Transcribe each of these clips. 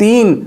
3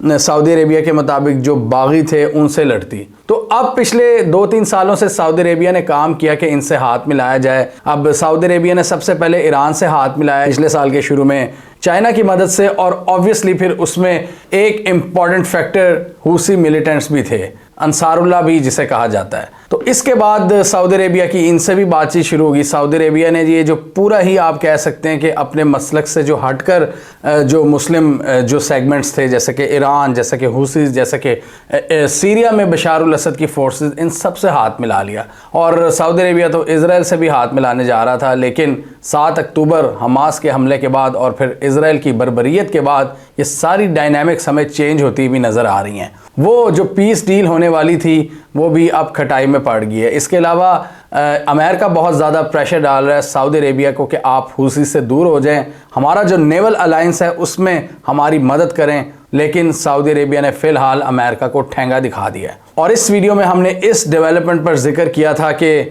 سعودی عربیہ کے مطابق جو باغی تھے ان سے لڑتی. تو اب پچھلے 2-3 سالوں سے سعودی عربیہ نے کام کیا کہ ان سے ہاتھ ملایا جائے. اب سعودی عربیہ نے سب سے پہلے ایران سے ہاتھ ملایا پچھلے سال کے شروع میں چائنا کی مدد سے, اور آبویسلی پھر اس میں ایک امپورٹنٹ فیکٹر حوثی ملیٹنٹس بھی تھے, انصار اللہ بھی جسے کہا جاتا ہے. تو اس کے بعد سعودی عربیہ کی ان سے بھی بات چیت شروع ہوگی. سعودی عربیہ نے یہ جو پورا ہی آپ کہہ سکتے ہیں کہ اپنے مسلک سے جو ہٹ کر جو مسلم جو سیگمنٹس تھے, جیسے کہ ایران, جیسے کہ حوثیز, جیسے کہ سیریا میں بشار الاسد کی فورسز, ان سب سے ہاتھ ملا لیا. اور سعودی عربیہ تو اسرائیل سے بھی ہاتھ ملانے جا رہا تھا, لیکن 7 اکتوبر حماس کے حملے کے بعد اور پھر اسرائیل کی بربریت کے بعد یہ ساری ڈائنامکس ہمیں چینج ہوتی ہوئی نظر آ رہی ہیں. وہ جو پیس ڈیل ہونے والی تھی وہ بھی اب کھٹائی میں پڑ گئی ہے. اس کے علاوہ امریکہ بہت زیادہ پریشر ڈال رہا ہے سعودی عربیہ کو کہ آپ حوثی سے دور ہو جائیں, ہمارا جو نیول الائنس ہے اس میں ہماری مدد کریں. لیکن سعودی عربیہ نے فی الحال امریکہ کو ٹھینگا دکھا دیا ہے. اور اس ویڈیو میں ہم نے اس ڈیولپمنٹ پر ذکر کیا تھا کہ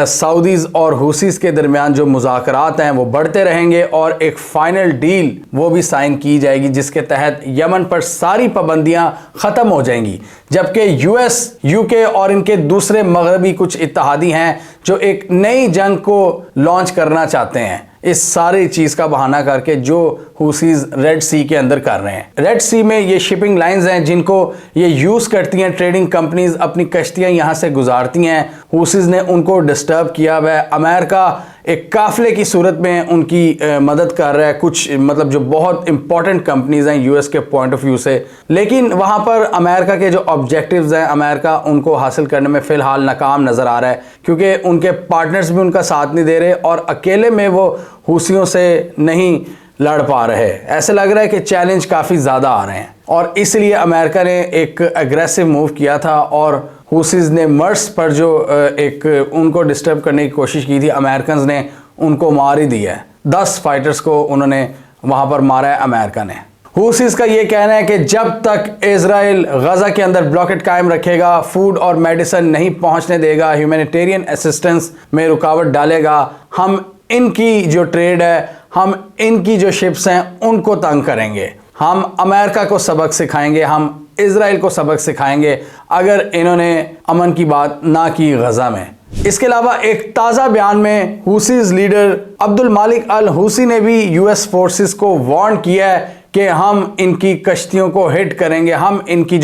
سعودیز اور حوثیز کے درمیان جو مذاکرات ہیں وہ بڑھتے رہیں گے اور ایک فائنل ڈیل وہ بھی سائن کی جائے گی جس کے تحت یمن پر ساری پابندیاں ختم ہو جائیں گی. جبکہ یو ایس, یو کے اور ان کے دوسرے مغربی کچھ اتحادی ہیں جو ایک نئی جنگ کو لانچ کرنا چاہتے ہیں اس ساری چیز کا بہانہ کر کے جو حوثیز ریڈ سی کے اندر کر رہے ہیں. ریڈ سی میں یہ شپنگ لائنز ہیں جن کو یہ یوز کرتی ہیں, ٹریڈنگ کمپنیز اپنی کشتیاں یہاں سے گزارتی ہیں. حوثیز نے ان کو ڈسٹرب کیا ہوا ہے. امریکہ ایک قافلے کی صورت میں ان کی مدد کر رہا ہے, کچھ مطلب جو بہت امپورٹنٹ کمپنیز ہیں یو ایس کے پوائنٹ آف ویو سے. لیکن وہاں پر امریکہ کے جو آبجیکٹیوز ہیں امریکہ ان کو حاصل کرنے میں فی الحال ناکام نظر آ رہا ہے, کیونکہ ان کے پارٹنرز بھی ان کا ساتھ نہیں دے رہے اور اکیلے میں وہ حوثیوں سے نہیں لڑ پا رہے. ایسے لگ رہا ہے کہ چیلنج کافی زیادہ آ رہے ہیں, اور اس لیے امریکہ نے ایک اگریسو موو کیا تھا اور حوثیز نے مرس پر جو ایک ان کو ڈسٹرب کرنے کی کوشش کی تھی, امریکنز نے ان کو مار ہی دیا ہے. 10 فائٹرز کو انہوں نے وہاں پر مارا ہے امریکہ نے. حوثیز کا یہ کہنا ہے کہ جب تک اسرائیل غزہ کے اندر بلاکٹ قائم رکھے گا, فوڈ اور میڈیسن نہیں پہنچنے دے گا, ہیومینیٹیرین اسسٹنس میں رکاوٹ ڈالے گا, ہم ان کی جو ٹریڈ ہے, ہم ان کی جو شپس ہیں ان کو تنگ کریں گے. ہم امریکہ کو سبق سکھائیں گے, ہم اسرائیل کو سبق سکھائیں گے اگر انہوں نے امن کی بات نہ کی غزہ میں. اس کے علاوہ ایک تازہ بیان میں حوثیز لیڈر عبد المالک الحوثی نے بھی یو ایس فورسز کو وارن کیا ہے کہ ہم ان کی کشتیوں کو ہٹ کریں گے, ہم ان کی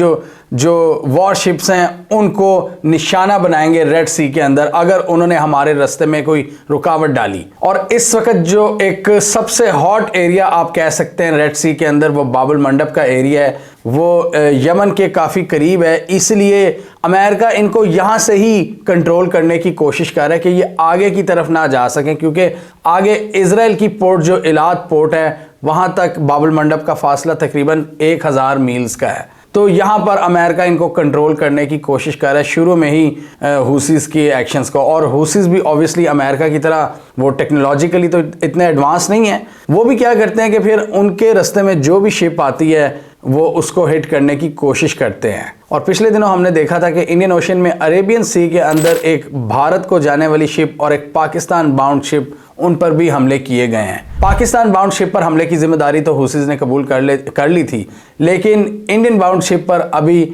جو وار شپس ہیں ان کو نشانہ بنائیں گے ریڈ سی کے اندر اگر انہوں نے ہمارے راستے میں کوئی رکاوٹ ڈالی. اور اس وقت جو ایک سب سے ہاٹ ایریا آپ کہہ سکتے ہیں ریڈ سی کے اندر وہ باب المنڈب کا ایریا ہے, وہ یمن کے کافی قریب ہے. اس لیے امریکہ ان کو یہاں سے ہی کنٹرول کرنے کی کوشش کر رہا ہے کہ یہ آگے کی طرف نہ جا سکیں, کیونکہ آگے اسرائیل کی پورٹ جو ایلات پورٹ ہے وہاں تک باب المنڈب کا فاصلہ تقریباً 1000 میلز کا ہے. تو یہاں پر امریکہ ان کو کنٹرول کرنے کی کوشش کر رہا ہے شروع میں ہی حوثیز کی ایکشنز کو. اور حوثیز بھی آبویسلی امریکہ کی طرح وہ ٹیکنالوجیکلی تو اتنے ایڈوانس نہیں ہیں, وہ بھی کیا کرتے ہیں کہ پھر ان کے راستے میں جو بھی شپ آتی ہے وہ اس کو ہٹ کرنے کی کوشش کرتے ہیں. اور پچھلے دنوں ہم نے دیکھا تھا کہ انڈین اوشن میں عربین سی کے اندر ایک بھارت کو جانے والی شپ اور ایک پاکستان باؤنڈ شپ ان پر بھی حملے کیے گئے ہیں. پاکستان باؤنڈ شپ پر حملے کی ذمہ داری تو حوثیز نے قبول کر لی تھی, لیکن انڈین باؤنڈ شپ پر ابھی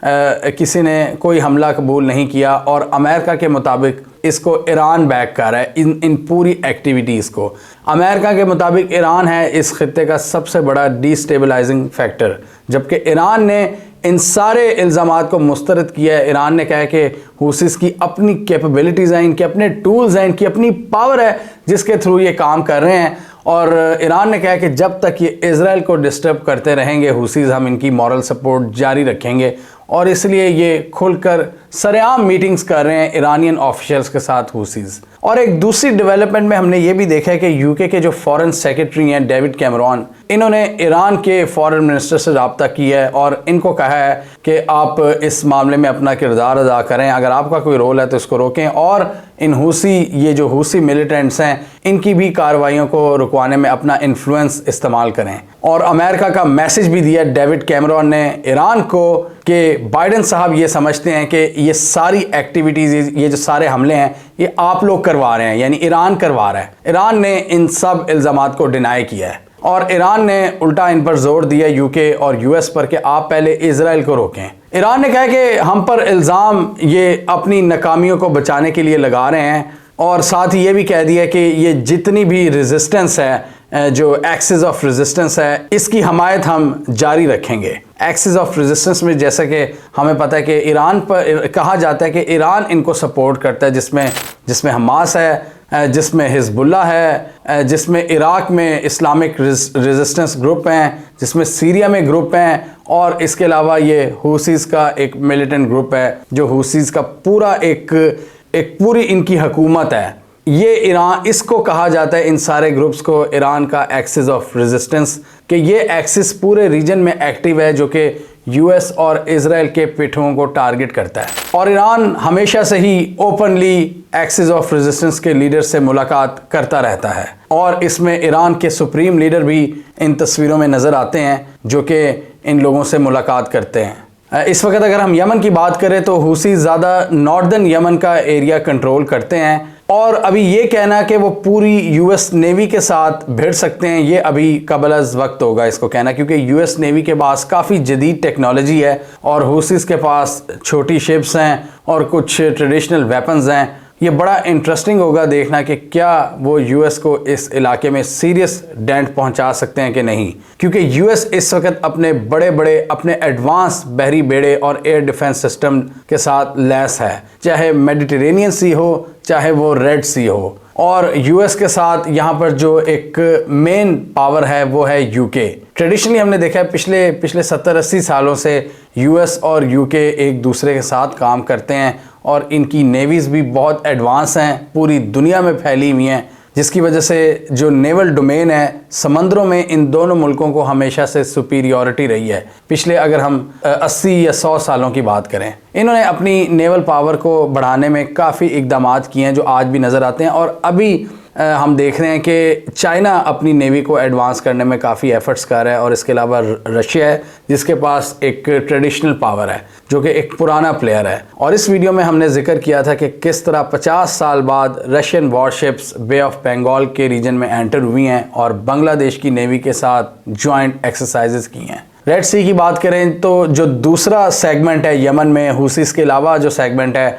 کسی نے کوئی حملہ قبول نہیں کیا. اور امریکہ کے مطابق اس کو ایران بیک کر رہا ہے ان پوری ایکٹیویٹیز کو. امریکہ کے مطابق ایران ہے اس خطے کا سب سے بڑا ڈی سٹیبلائزنگ فیکٹر, جبکہ ایران نے ان سارے الزامات کو مسترد کیا ہے. ایران نے کہا کہ حوثیز کی اپنی کیپبلٹیز ہیں, ان کے اپنے ٹولز ہیں, ان کی اپنی پاور ہے جس کے تھرو یہ کام کر رہے ہیں. اور ایران نے کہا کہ جب تک یہ اسرائیل کو ڈسٹرب کرتے رہیں گے حوثیز, ہم ان کی مورل سپورٹ جاری رکھیں گے. اور اس لیے یہ کھل کر سرعام میٹنگز کر رہے ہیں ایرانین آفیشلز کے ساتھ حوثیز. اور ایک دوسری ڈیولپمنٹ میں ہم نے یہ بھی دیکھا ہے کہ یو کے جو فارن سیکرٹری ہیں ڈیوڈ کیمرون, انہوں نے ایران کے فارن منسٹر سے رابطہ کیا ہے اور ان کو کہا ہے کہ آپ اس معاملے میں اپنا کردار ادا کریں, اگر آپ کا کوئی رول ہے تو اس کو روکیں, اور ان یہ جو حوثی ملیٹنٹس ہیں ان کی بھی کارروائیوں کو رکوانے میں اپنا انفلوئنس استعمال کریں. اور امریکہ کا میسج بھی دیا ڈیوڈ کیمرون نے ایران کو کہ بائیڈن صاحب یہ سمجھتے ہیں کہ یہ ساری ایکٹیویٹیز, یہ جو سارے حملے ہیں یہ آپ لوگ کروا رہے ہیں, یعنی ایران کروا رہا ہے. ایران نے ان سب الزامات کو ڈینائی کیا ہے. اور ایران نے الٹا ان پر زور دیا یوکے اور یو ایس پر کہ آپ پہلے اسرائیل کو روکیں۔ ایران نے کہا کہ ہم پر الزام یہ اپنی ناکامیوں کو بچانے کے لیے لگا رہے ہیں، اور ساتھ ہی یہ بھی کہہ دیا کہ یہ جتنی بھی ریزسٹنس ہے، جو ایکسس آف ریزسٹنس ہے، اس کی حمایت ہم جاری رکھیں گے۔ ایکسس آف ریزسٹنس میں جیسا کہ ہمیں پتہ ہے کہ ایران پر کہا جاتا ہے کہ ایران ان کو سپورٹ کرتا ہے، جس میں حماس ہے، جس میں حزب اللہ ہے، جس میں عراق میں اسلامک ریزسٹنس گروپ ہیں، جس میں سیریا میں گروپ ہیں، اور اس کے علاوہ یہ حوثیز کا ایک ملیٹنٹ گروپ ہے جو حوثیز کا پورا ایک پوری ان کی حکومت ہے۔ یہ ایران، اس کو کہا جاتا ہے ان سارے گروپس کو ایران کا ایکسس آف ریزسٹنس، کہ یہ ایکسس پورے ریجن میں ایکٹیو ہے جو کہ یو ایس اور اسرائیل کے پیٹھوں کو ٹارگٹ کرتا ہے۔ اور ایران ہمیشہ سے ہی اوپنلی ایکسس آف ریزسٹنس کے لیڈر سے ملاقات کرتا رہتا ہے، اور اس میں ایران کے سپریم لیڈر بھی ان تصویروں میں نظر آتے ہیں جو کہ ان لوگوں سے ملاقات کرتے ہیں۔ اس وقت اگر ہم یمن کی بات کریں تو حوثی زیادہ ناردرن یمن کا ایریا کنٹرول کرتے ہیں، اور ابھی یہ کہنا کہ وہ پوری یو ایس نیوی کے ساتھ بھیڑ سکتے ہیں، یہ ابھی قبل از وقت ہوگا اس کو کہنا، کیونکہ یو ایس نیوی کے پاس کافی جدید ٹیکنالوجی ہے اور حوثیز کے پاس چھوٹی شپس ہیں اور کچھ ٹریڈیشنل ویپنز ہیں۔ یہ بڑا انٹرسٹنگ ہوگا دیکھنا کہ کیا وہ یو ایس کو اس علاقے میں سیریس ڈینٹ پہنچا سکتے ہیں کہ نہیں، کیونکہ یو ایس اس وقت اپنے اپنے ایڈوانس بحری بیڑے اور ایئر ڈیفنس سسٹم کے ساتھ لیس ہے، چاہے میڈیٹرینین سی ہو چاہے وہ ریڈ سی ہو۔ اور یو ایس کے ساتھ یہاں پر جو ایک مین پاور ہے وہ ہے یو کے۔ ٹریڈیشنلی ہم نے دیکھا ہے پچھلے 70-80 سالوں سے یو ایس اور یو کے ایک دوسرے کے ساتھ کام کرتے ہیں، اور ان کی نیویز بھی بہت ایڈوانس ہیں، پوری دنیا میں پھیلی ہوئی ہیں، جس کی وجہ سے جو نیول ڈومین ہے سمندروں میں ان دونوں ملکوں کو ہمیشہ سے سپیریورٹی رہی ہے۔ پچھلے اگر ہم 80 یا 100 سالوں کی بات کریں، انہوں نے اپنی نیول پاور کو بڑھانے میں کافی اقدامات کیے ہیں جو آج بھی نظر آتے ہیں، اور ابھی ہم دیکھ رہے ہیں کہ چائنا اپنی نیوی کو ایڈوانس کرنے میں کافی ایفرٹس کر رہا ہے، اور اس کے علاوہ رشیا ہے جس کے پاس ایک ٹریڈیشنل پاور ہے جو کہ ایک پرانا پلیئر ہے۔ اور اس ویڈیو میں ہم نے ذکر کیا تھا کہ کس طرح 50 سال بعد رشین وارشپس بے آف بنگال کے ریجن میں انٹر ہوئی ہیں اور بنگلہ دیش کی نیوی کے ساتھ جوائنٹ ایکسرسائزز کی ہیں۔ ریڈ سی کی بات کریں تو جو دوسرا سیگمنٹ ہے یمن میں حوثیز کے علاوہ جو سیگمنٹ ہے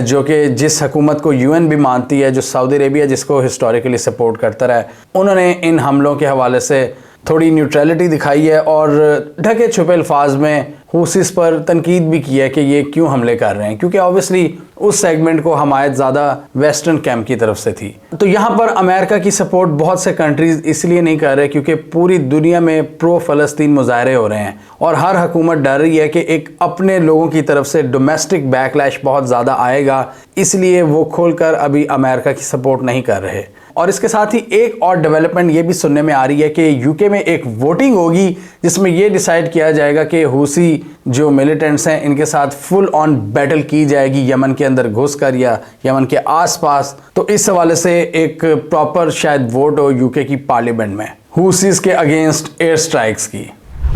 جو کہ جس حکومت کو یو این بھی مانتی ہے، جو سعودی عربیہ جس کو ہسٹوریکلی سپورٹ کرتا رہا ہے، انہوں نے ان حملوں کے حوالے سے تھوڑی نیوٹرلٹی دکھائی ہے اور ڈھکے چھپے الفاظ میں حوثیز پر تنقید بھی کی ہے کہ یہ کیوں حملے کر رہے ہیں، کیونکہ آبویسلی اس سیگمنٹ کو حمایت زیادہ ویسٹرن کیمپ کی طرف سے تھی۔ تو یہاں پر امریکہ کی سپورٹ بہت سے کنٹریز اس لیے نہیں کر رہے کیونکہ پوری دنیا میں پرو فلسطین مظاہرے ہو رہے ہیں، اور ہر حکومت ڈر رہی ہے کہ ایک اپنے لوگوں کی طرف سے ڈومیسٹک بیک لیش بہت زیادہ آئے گا، اس لیے وہ کھول کر ابھی امریکہ کی سپورٹ نہیں کر رہے۔ اور اس کے ساتھ ہی ایک اور ڈیولپمنٹ یہ بھی سننے میں آ رہی ہے کہ یو کے میں ایک ووٹنگ ہوگی جس میں یہ ڈیسائیڈ کیا جائے گا کہ حوثی جو ملیٹنٹس ہیں ان کے ساتھ فل آن بیٹل کی جائے گی یمن کے اندر گھس کر یا یمن کے آس پاس۔ تو اس حوالے سے ایک پراپر شاید ووٹ ہو یو کے کی پارلیمنٹ میں حوثیز کے اگینسٹ ایئر سٹرائکس کی۔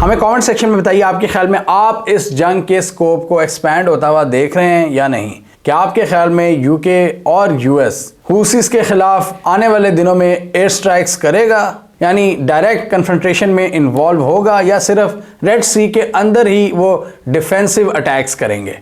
ہمیں کامنٹ سیکشن میں بتائیے آپ کے خیال میں آپ اس جنگ کے سکوپ کو ایکسپینڈ ہوتا ہوا دیکھ رہے ہیں یا نہیں؟ کیا آپ کے خیال میں یو کے اور یو ایس حوثیز کے خلاف آنے والے دنوں میں ایئر سٹرائکس کرے گا، یعنی ڈائریکٹ کنفرنٹریشن میں انوالو ہوگا، یا صرف ریڈ سی کے اندر ہی وہ ڈیفینسو اٹیکس کریں گے؟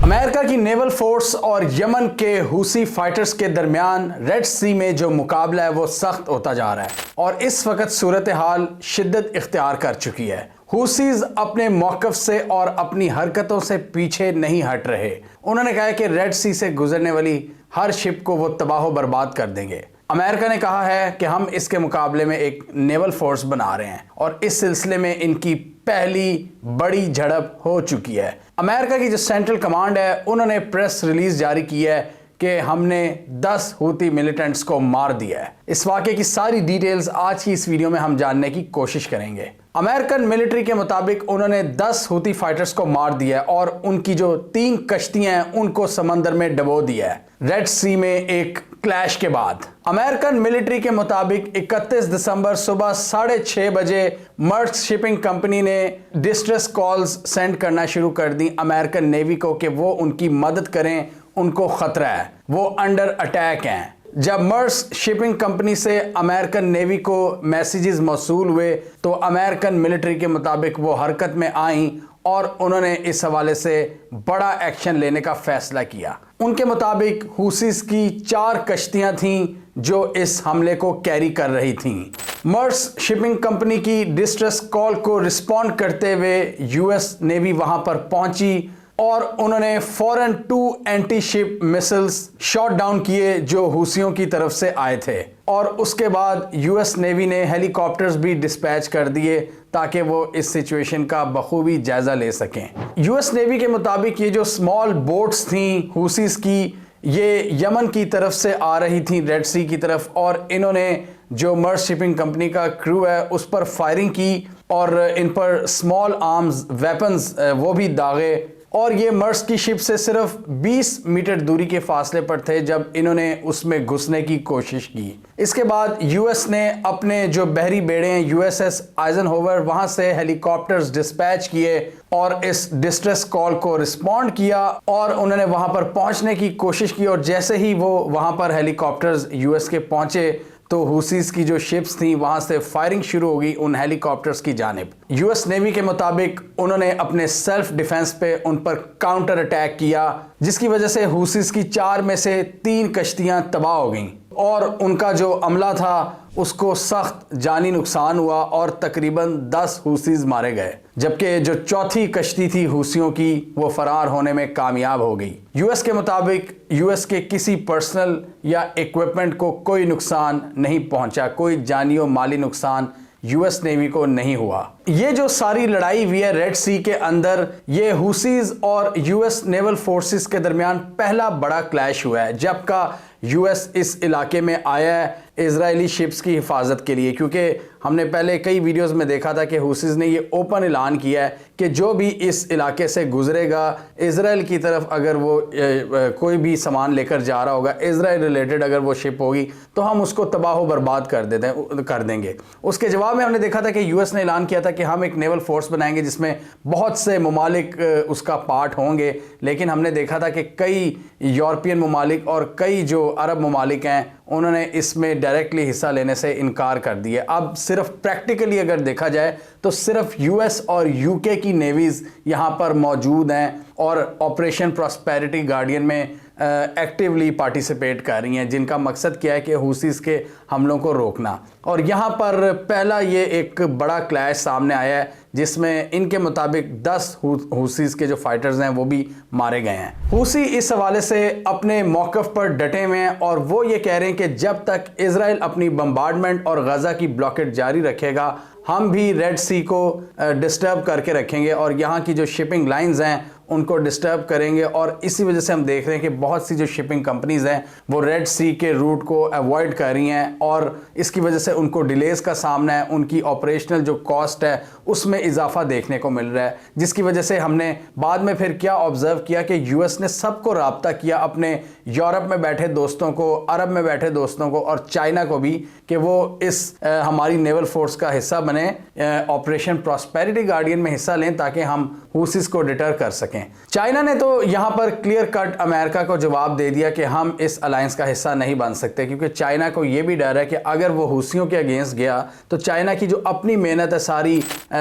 امریکہ کی نیول فورس اور یمن کے حوثی فائٹرز کے درمیان ریڈ سی میں جو مقابلہ ہے وہ سخت ہوتا جا رہا ہے، اور اس وقت صورتحال شدت اختیار کر چکی ہے۔ حوثیز اپنے موقف سے اور اپنی حرکتوں سے پیچھے نہیں ہٹ رہے۔ انہوں نے کہا کہ ریڈ سی سے گزرنے والی ہر شپ کو وہ تباہ و برباد کر دیں گے۔ امریکہ نے کہا ہے کہ ہم اس کے مقابلے میں ایک نیول فورس بنا رہے ہیں، اور اس سلسلے میں ان کی پہلی بڑی جھڑپ ہو چکی ہے۔ امریکہ کی جو سینٹرل کمانڈ ہے انہوں نے پریس ریلیز جاری کی ہے کہ ہم نے 10 حوثی ملیٹنٹس کو مار دیا ہے۔ اس واقعے کی ساری ڈیٹیلز آج کی اس ویڈیو میں ہم جاننے کی کوشش کریں گے۔ امریکن ملٹری کے مطابق انہوں نے 10 حوثی فائٹرز کو مار دیا ہے، اور ان کی جو 3 کشتیاں ہیں ان کو سمندر میں ڈبو دیا ہے ریڈ سی میں ایک کلیش کے بعد۔ امریکن ملٹری کے مطابق 31 دسمبر صبح 6:30 بجے مرکس شپنگ کمپنی نے ڈسٹریس کالز سینڈ کرنا شروع کر دی امریکن نیوی کو کہ وہ ان کی مدد کریں ان کو خطرہ ہے، وہ انڈر اٹیک ہیں۔ جب مرس شپنگ کمپنی سے امریکن نیوی کو میسیجز موصول ہوئے تو امریکن ملٹری کے مطابق وہ حرکت میں آئیں اور انہوں نے اس حوالے سے بڑا ایکشن لینے کا فیصلہ کیا۔ ان کے مطابق حوثیز کی 4 کشتیاں تھیں جو اس حملے کو کیری کر رہی تھیں۔ مرس شپنگ کمپنی کی ڈسٹریس کال کو رسپونڈ کرتے ہوئے یو ایس نیوی وہاں پر پہنچی اور انہوں نے فوراً 2 اینٹی شپ میسلز شاٹ ڈاؤن کیے جو حوثیوں کی طرف سے آئے تھے، اور اس کے بعد یو ایس نیوی نے ہیلی کاپٹرز بھی ڈسپیچ کر دیے تاکہ وہ اس سچویشن کا بخوبی جائزہ لے سکیں۔ یو ایس نیوی کے مطابق یہ جو اسمال بوٹس تھیں حوثیز کی، یہ یمن کی طرف سے آ رہی تھیں ریڈ سی کی طرف، اور انہوں نے جو مرس شپنگ کمپنی کا کرو ہے اس پر فائرنگ کی اور ان پر اسمال آرمز ویپنز وہ بھی داغے، اور یہ مرس کی شپ سے صرف 20 میٹر دوری کے فاصلے پر تھے جب انہوں نے اس میں گھسنے کی کوشش کی۔ اس کے بعد یو ایس نے اپنے جو بحری بیڑے ہیں یو ایس ایس آئزن ہوور وہاں سے ہیلی کاپٹرز ڈسپیچ کیے اور اس ڈسٹریس کال کو رسپونڈ کیا، اور انہوں نے وہاں پر پہنچنے کی کوشش کی، اور جیسے ہی وہ وہاں پر ہیلی کاپٹرز یو ایس کے پہنچے تو حوثیز کی جو شپس تھیں وہاں سے فائرنگ شروع ہوگی ان ہیلی کاپٹرز کی جانب۔ یو ایس نیوی کے مطابق انہوں نے اپنے سیلف ڈیفense پہ ان پر کاؤنٹر اٹیک کیا، جس کی وجہ سے حوثیز کی 4 میں سے 3 کشتیاں تباہ ہو گئیں، اور ان کا جو عملہ تھا اس کو سخت جانی نقصان ہوا اور تقریباً 10 حوثیز مارے گئے، جبکہ جو 4تھی کشتی تھی حوثیوں کی وہ فرار ہونے میں کامیاب ہو گئی۔ یو ایس کے مطابق یو ایس کے کسی پرسنل یا ایکوپمنٹ کو کوئی نقصان نہیں پہنچا، کوئی جانی و مالی نقصان یو ایس نیوی کو نہیں ہوا۔ یہ جو ساری لڑائی ہوئی ہے ریڈ سی کے اندر، یہ حوثیز اور یو ایس نیول فورسز کے درمیان پہلا بڑا کلیش ہوا ہے جب کا یو ایس اس علاقے میں آیا ہے اسرائیلی شپس کی حفاظت کے لیے، کیونکہ ہم نے پہلے کئی ویڈیوز میں دیکھا تھا کہ حوثیز نے یہ اوپن اعلان کیا ہے کہ جو بھی اس علاقے سے گزرے گا اسرائیل کی طرف، اگر وہ کوئی بھی سامان لے کر جا رہا ہوگا اسرائیل ریلیٹڈ اگر وہ شپ ہوگی تو ہم اس کو تباہ و برباد کر دیں گے۔ اس کے جواب میں ہم نے دیکھا تھا کہ یو ایس نے اعلان کیا تھا کہ ہم ایک نیول فورس بنائیں گے جس میں بہت سے ممالک اس کا پارٹ ہوں گے، لیکن ہم نے دیکھا تھا کہ کئی یورپین ممالک اور کئی جو عرب ممالک ہیں انہوں نے اس میں ڈائریکٹلی حصہ لینے سے انکار کر دیا۔ اب صرف پریکٹیکلی اگر دیکھا جائے تو صرف یو ایس اور یو کے کی نیویز یہاں پر موجود ہیں اور آپریشن پراسپیرٹی گارڈین میں ایکٹیولی پارٹیسپیٹ کر رہی ہیں، جن کا مقصد کیا ہے کہ حوثیز کے حملوں کو روکنا۔ اور یہاں پر پہلا یہ ایک بڑا کلیش سامنے آیا ہے جس میں ان کے مطابق 10 حوثیز کے جو فائٹرز ہیں وہ بھی مارے گئے ہیں۔ حوثی اس حوالے سے اپنے موقف پر ڈٹے ہوئے ہیں اور وہ یہ کہہ رہے ہیں کہ جب تک اسرائیل اپنی بمبارڈمنٹ اور غزہ کی بلاکیڈ جاری رکھے گا ہم بھی ریڈ سی کو ڈسٹرب کر کے رکھیں گے اور یہاں کی جو شپنگ لائنز ہیں ان کو ڈسٹرب کریں گے، اور اسی وجہ سے ہم دیکھ رہے ہیں کہ بہت سی جو شپنگ کمپنیز ہیں وہ ریڈ سی کے روٹ کو ایوائڈ کر رہی ہیں، اور اس کی وجہ سے ان کو ڈیلیز کا سامنا ہے، ان کی آپریشنل جو کاسٹ ہے اس میں اضافہ دیکھنے کو مل رہا ہے، جس کی وجہ سے ہم نے بعد میں پھر کیا آبزرو کیا کہ یو ایس نے سب کو رابطہ کیا، اپنے یورپ میں بیٹھے دوستوں کو، عرب میں بیٹھے دوستوں کو اور چائنا کو بھی، کہ وہ اس ہماری نیول فورس کا حصہ بنے، آپریشن پراسپیرٹی گارڈین میں حصہ لیں تاکہ ہم حوثیز کو ڈٹر کر سکیں۔ چائنا نے تو یہاں پر کلیئر کٹ امریکہ کو جواب دے دیا کہ ہم اس الائنس کا حصہ نہیں بن سکتے، کیونکہ چائنا کو یہ بھی ڈر ہے کہ اگر وہ حوثیوں کے اگینسٹ گیا تو چائنا کی جو اپنی محنت ہے ساری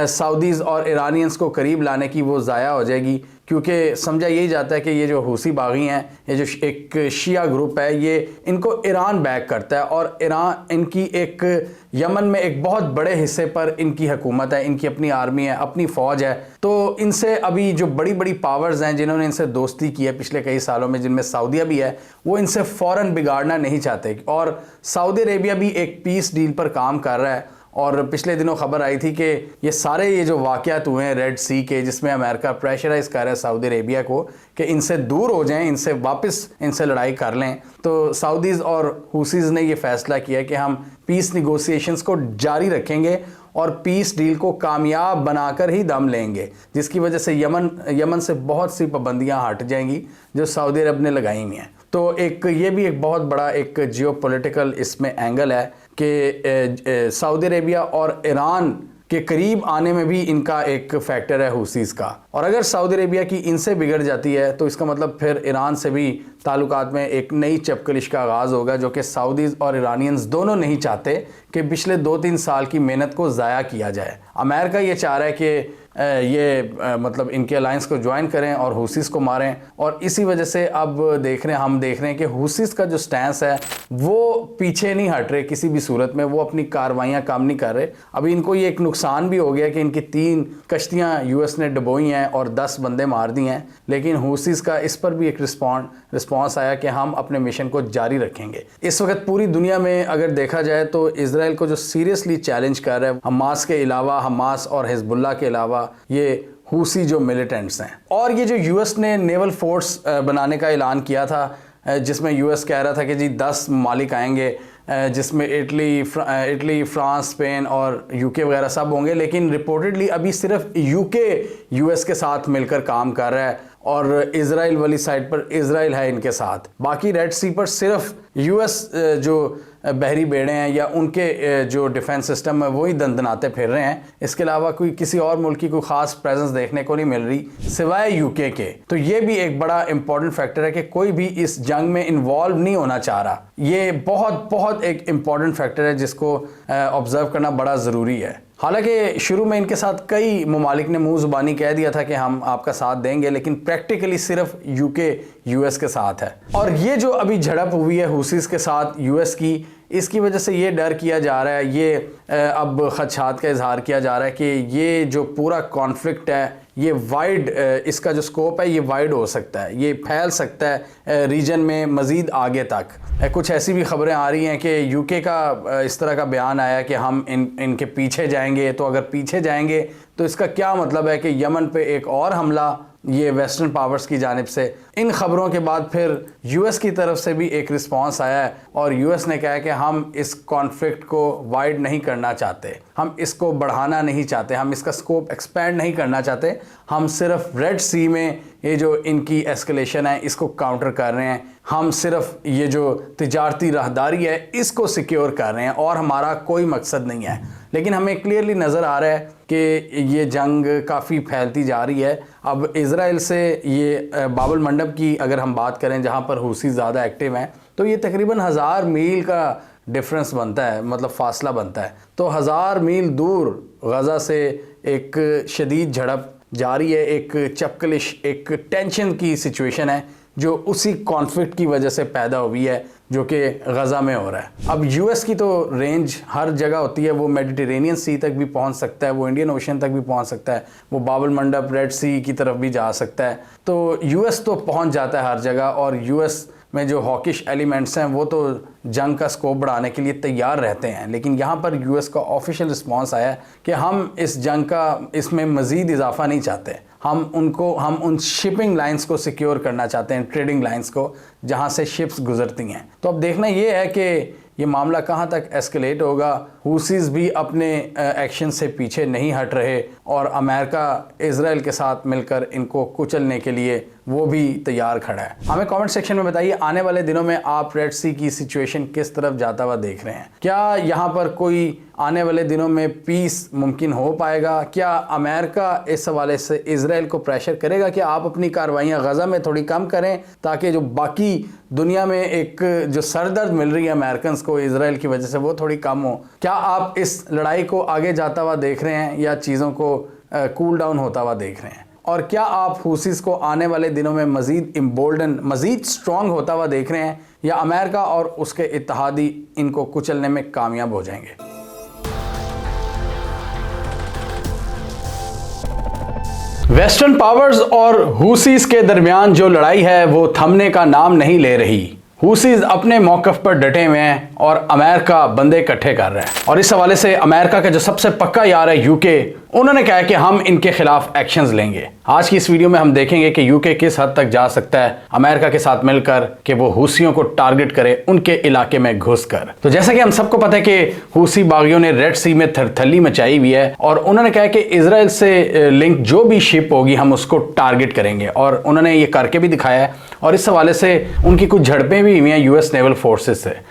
سعودیز اور ایرانینز کو قریب لانے کی وہ ضائع ہو جائے گی، کیونکہ سمجھا یہی جاتا ہے کہ یہ جو حوثی باغی ہیں، یہ جو ایک شیعہ گروپ ہے، یہ ان کو ایران بیک کرتا ہے، اور ایران ان کی ایک یمن میں ایک بہت بڑے حصے پر ان کی حکومت ہے، ان کی اپنی آرمی ہے، اپنی فوج ہے، تو ان سے ابھی جو بڑی بڑی پاورز ہیں جنہوں نے ان سے دوستی کی ہے پچھلے کئی سالوں میں، جن میں سعودیہ بھی ہے، وہ ان سے فوراً بگاڑنا نہیں چاہتے، اور سعودی عربیہ بھی ایک پیس ڈیل پر کام کر رہا ہے۔ اور پچھلے دنوں خبر آئی تھی کہ یہ جو واقعات ہوئے ہیں ریڈ سی کے، جس میں امریکہ پریشرائز کر رہا ہے سعودی عربیہ کو کہ ان سے دور ہو جائیں، ان سے واپس ان سے لڑائی کر لیں، تو سعودیز اور حوثیز نے یہ فیصلہ کیا کہ ہم پیس نیگوسیشنز کو جاری رکھیں گے اور پیس ڈیل کو کامیاب بنا کر ہی دم لیں گے، جس کی وجہ سے یمن سے بہت سی پابندیاں ہٹ جائیں گی جو سعودی عرب نے لگائی ہوئی ہیں۔ تو یہ بھی ایک بہت بڑا ایک جیو پولیٹیکل اس میں اینگل ہے کہ سعودی عربیہ اور ایران کے قریب آنے میں بھی ان کا ایک فیکٹر ہے حوثیز کا. اور اگر سعودی عربیہ کی ان سے بگڑ جاتی ہے تو اس کا مطلب پھر ایران سے بھی تعلقات میں ایک نئی چپکلش کا آغاز ہوگا، جو کہ سعودیز اور ایرانینز دونوں نہیں چاہتے کہ پچھلے 2-3 سال کی محنت کو ضائع کیا جائے. امریکہ یہ چاہ رہا ہے کہ یہ مطلب ان کے الائنس کو جوائن کریں اور حوثیز کو ماریں، اور اسی وجہ سے اب ہم دیکھ رہے ہیں کہ حوثیز کا جو سٹینس ہے وہ پیچھے نہیں ہٹ رہے کسی بھی صورت میں، وہ اپنی کاروائیاں کام نہیں کر رہے. ابھی ان کو یہ ایک نقصان بھی ہو گیا کہ ان کی 3 کشتیاں US نے ڈبوئی ہیں اور 10 بندے مار دی ہیں، لیکن حوثیز کا اس پر بھی ایک رسپانس آیا کہ ہم اپنے مشن کو جاری رکھیں گے. اس وقت پوری دنیا میں اگر دیکھا جائے تو اسرائیل کو جو سیریسلی چیلنج کر رہا ہے حماس کے علاوہ، حماس اور حزب اللہ کے علاوہ، یہ حوثی جو ملیٹنٹس ہیں. اور یہ جو US نے نیول فورس بنانے کا اعلان کیا تھا، جس میں US کہہ رہا تھا کہ جی 10 ممالک آئیں گے، جس میں اٹلی، فرانس، اسپین اور UK وغیرہ سب ہوں گے، لیکن رپورٹڈلی ابھی صرف UK US کے ساتھ مل کر کام کر رہا ہے، اور اسرائیل والی سائڈ پر اسرائیل ہے ان کے ساتھ. باقی ریڈ سی پر صرف US جو بحری بیڑے ہیں یا ان کے جو ڈیفنس سسٹم ہے وہی دندناتے پھر رہے ہیں. اس کے علاوہ کوئی کسی اور ملک کی کوئی خاص پریزنس دیکھنے کو نہیں مل رہی سوائے UK کے. تو یہ بھی ایک بڑا امپورٹنٹ فیکٹر ہے کہ کوئی بھی اس جنگ میں انوالو نہیں ہونا چاہ رہا. یہ بہت ایک امپورٹنٹ فیکٹر ہے جس کو آبزرو کرنا بڑا ضروری ہے. حالانکہ شروع میں ان کے ساتھ کئی ممالک نے منہ زبانی کہہ دیا تھا کہ ہم آپ کا ساتھ دیں گے، لیکن پریکٹیکلی صرف UK US کے ساتھ ہے. اور یہ جو ابھی جھڑپ ہوئی ہے حوثیز کے ساتھ US کی، اس کی وجہ سے یہ ڈر کیا جا رہا ہے، یہ اب خدشات کا اظہار کیا جا رہا ہے کہ یہ جو پورا کانفلکٹ ہے یہ وائڈ، اس کا جو سکوپ ہے یہ وائڈ ہو سکتا ہے، یہ پھیل سکتا ہے ریجن میں مزید آگے تک. کچھ ایسی بھی خبریں آ رہی ہیں کہ UK کا اس طرح کا بیان آیا کہ ہم ان کے پیچھے جائیں گے. تو اگر پیچھے جائیں گے تو اس کا کیا مطلب ہے کہ یمن پہ ایک اور حملہ یہ ویسٹرن پاورز کی جانب سے. ان خبروں کے بعد پھر US کی طرف سے بھی ایک رسپانس آیا ہے، اور US نے کہا کہ ہم اس کانفلکٹ کو وائڈ نہیں کرنا چاہتے، ہم اس کو بڑھانا نہیں چاہتے، ہم اس کا سکوپ ایکسپینڈ نہیں کرنا چاہتے. ہم صرف ریڈ سی میں یہ جو ان کی ایسکلیشن ہے اس کو کاؤنٹر کر رہے ہیں. ہم صرف یہ جو تجارتی راہداری ہے اس کو سیکیور کر رہے ہیں، اور ہمارا کوئی مقصد نہیں ہے. لیکن ہمیں کلیئرلی نظر آ رہا ہے کہ یہ جنگ کافی پھیلتی جا رہی ہے. اب اسرائیل سے یہ باب المندب کی اگر ہم بات کریں جہاں پر حوثی زیادہ ایکٹیو ہیں، تو یہ تقریباً 1000 میل کا ڈفرنس بنتا ہے، مطلب فاصلہ بنتا ہے. تو 1000 میل دور غزہ سے ایک شدید جھڑپ جاری ہے، ایک چپکلش، ایک ٹینشن کی سچویشن ہے جو اسی کانفلکٹ کی وجہ سے پیدا ہوئی ہے جو کہ غزہ میں ہو رہا ہے. اب US کی تو رینج ہر جگہ ہوتی ہے، وہ میڈیٹرینین سی تک بھی پہنچ سکتا ہے، وہ انڈین اوشن تک بھی پہنچ سکتا ہے، وہ باب المندب ریڈ سی کی طرف بھی جا سکتا ہے. تو US تو پہنچ جاتا ہے ہر جگہ، اور US میں جو ہاکش ایلیمنٹس ہیں وہ تو جنگ کا سکوپ بڑھانے کے لیے تیار رہتے ہیں. لیکن یہاں پر US کا آفیشیل رسپانس آیا ہے کہ ہم اس جنگ کا اس میں مزید اضافہ نہیں چاہتے، ہم ان شپنگ لائنز کو سیکیور کرنا چاہتے ہیں، ٹریڈنگ لائنز کو جہاں سے شپس گزرتی ہیں. تو اب دیکھنا یہ ہے کہ یہ معاملہ کہاں تک ایسکلیٹ ہوگا. حوثیز بھی اپنے ایکشن سے پیچھے نہیں ہٹ رہے، اور امریکہ اسرائیل کے ساتھ مل کر ان کو کچلنے کے لیے وہ بھی تیار کھڑا ہے. ہمیں کامنٹ سیکشن میں بتائیے آنے والے دنوں میں آپ ریڈ سی کی سچویشن کس طرف جاتا ہوا دیکھ رہے ہیں. کیا یہاں پر کوئی آنے والے دنوں میں پیس ممکن ہو پائے گا؟ کیا امریکہ اس حوالے سے اسرائیل کو پریشر کرے گا کہ آپ اپنی کارروائیاں غزہ میں تھوڑی کم کریں، تاکہ جو باقی دنیا میں ایک جو سردرد مل رہی ہے امریکنز کو اسرائیل کی وجہ سے وہ تھوڑی کم ہو؟ کیا آپ اس لڑائی کو آگے جاتا ہوا دیکھ رہے ہیں یا چیزوں کو کول ڈاؤن ہوتا ہوا دیکھ رہے ہیں؟ اور کیا آپ حوثیز کو آنے والے دنوں میں مزید مزید سٹرونگ ہوتا ہوا دیکھ رہے ہیں، یا امریکہ اور اس کے اتحادی ان کو کچلنے میں کامیاب ہو جائیں گے؟ ویسٹرن پاورز اور حوثیز کے درمیان جو لڑائی ہے وہ تھمنے کا نام نہیں لے رہی. حوثیز اپنے موقف پر ڈٹے ہوئے ہیں اور امریکہ بندے اکٹھے کر رہے ہیں. اور اس حوالے سے امریکہ کا جو سب سے پکا یار ہے UK، انہوں نے کہا کہ ہم ان کے خلاف ایکشنز لیں گے. آج کی اس ویڈیو میں ہم دیکھیں گے کہ UK کس حد تک جا سکتا ہے امریکہ کے ساتھ مل کر کہ وہ حوثیوں کو ٹارگٹ کرے ان کے علاقے میں گھس کر. تو جیسا کہ ہم سب کو پتہ ہے کہ حوثی باغیوں نے ریڈ سی میں تھرتھلی مچائی ہوئی ہے، اور انہوں نے کہا کہ اسرائیل سے لنک جو بھی شپ ہوگی ہم اس کو ٹارگٹ کریں گے، اور انہوں نے یہ کر کے بھی دکھایا ہے. اور اس حوالے سے ان کی کچھ جھڑپیں بھی ہوئی ہیں US نیول فورسز سے.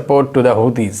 support to the Houthis.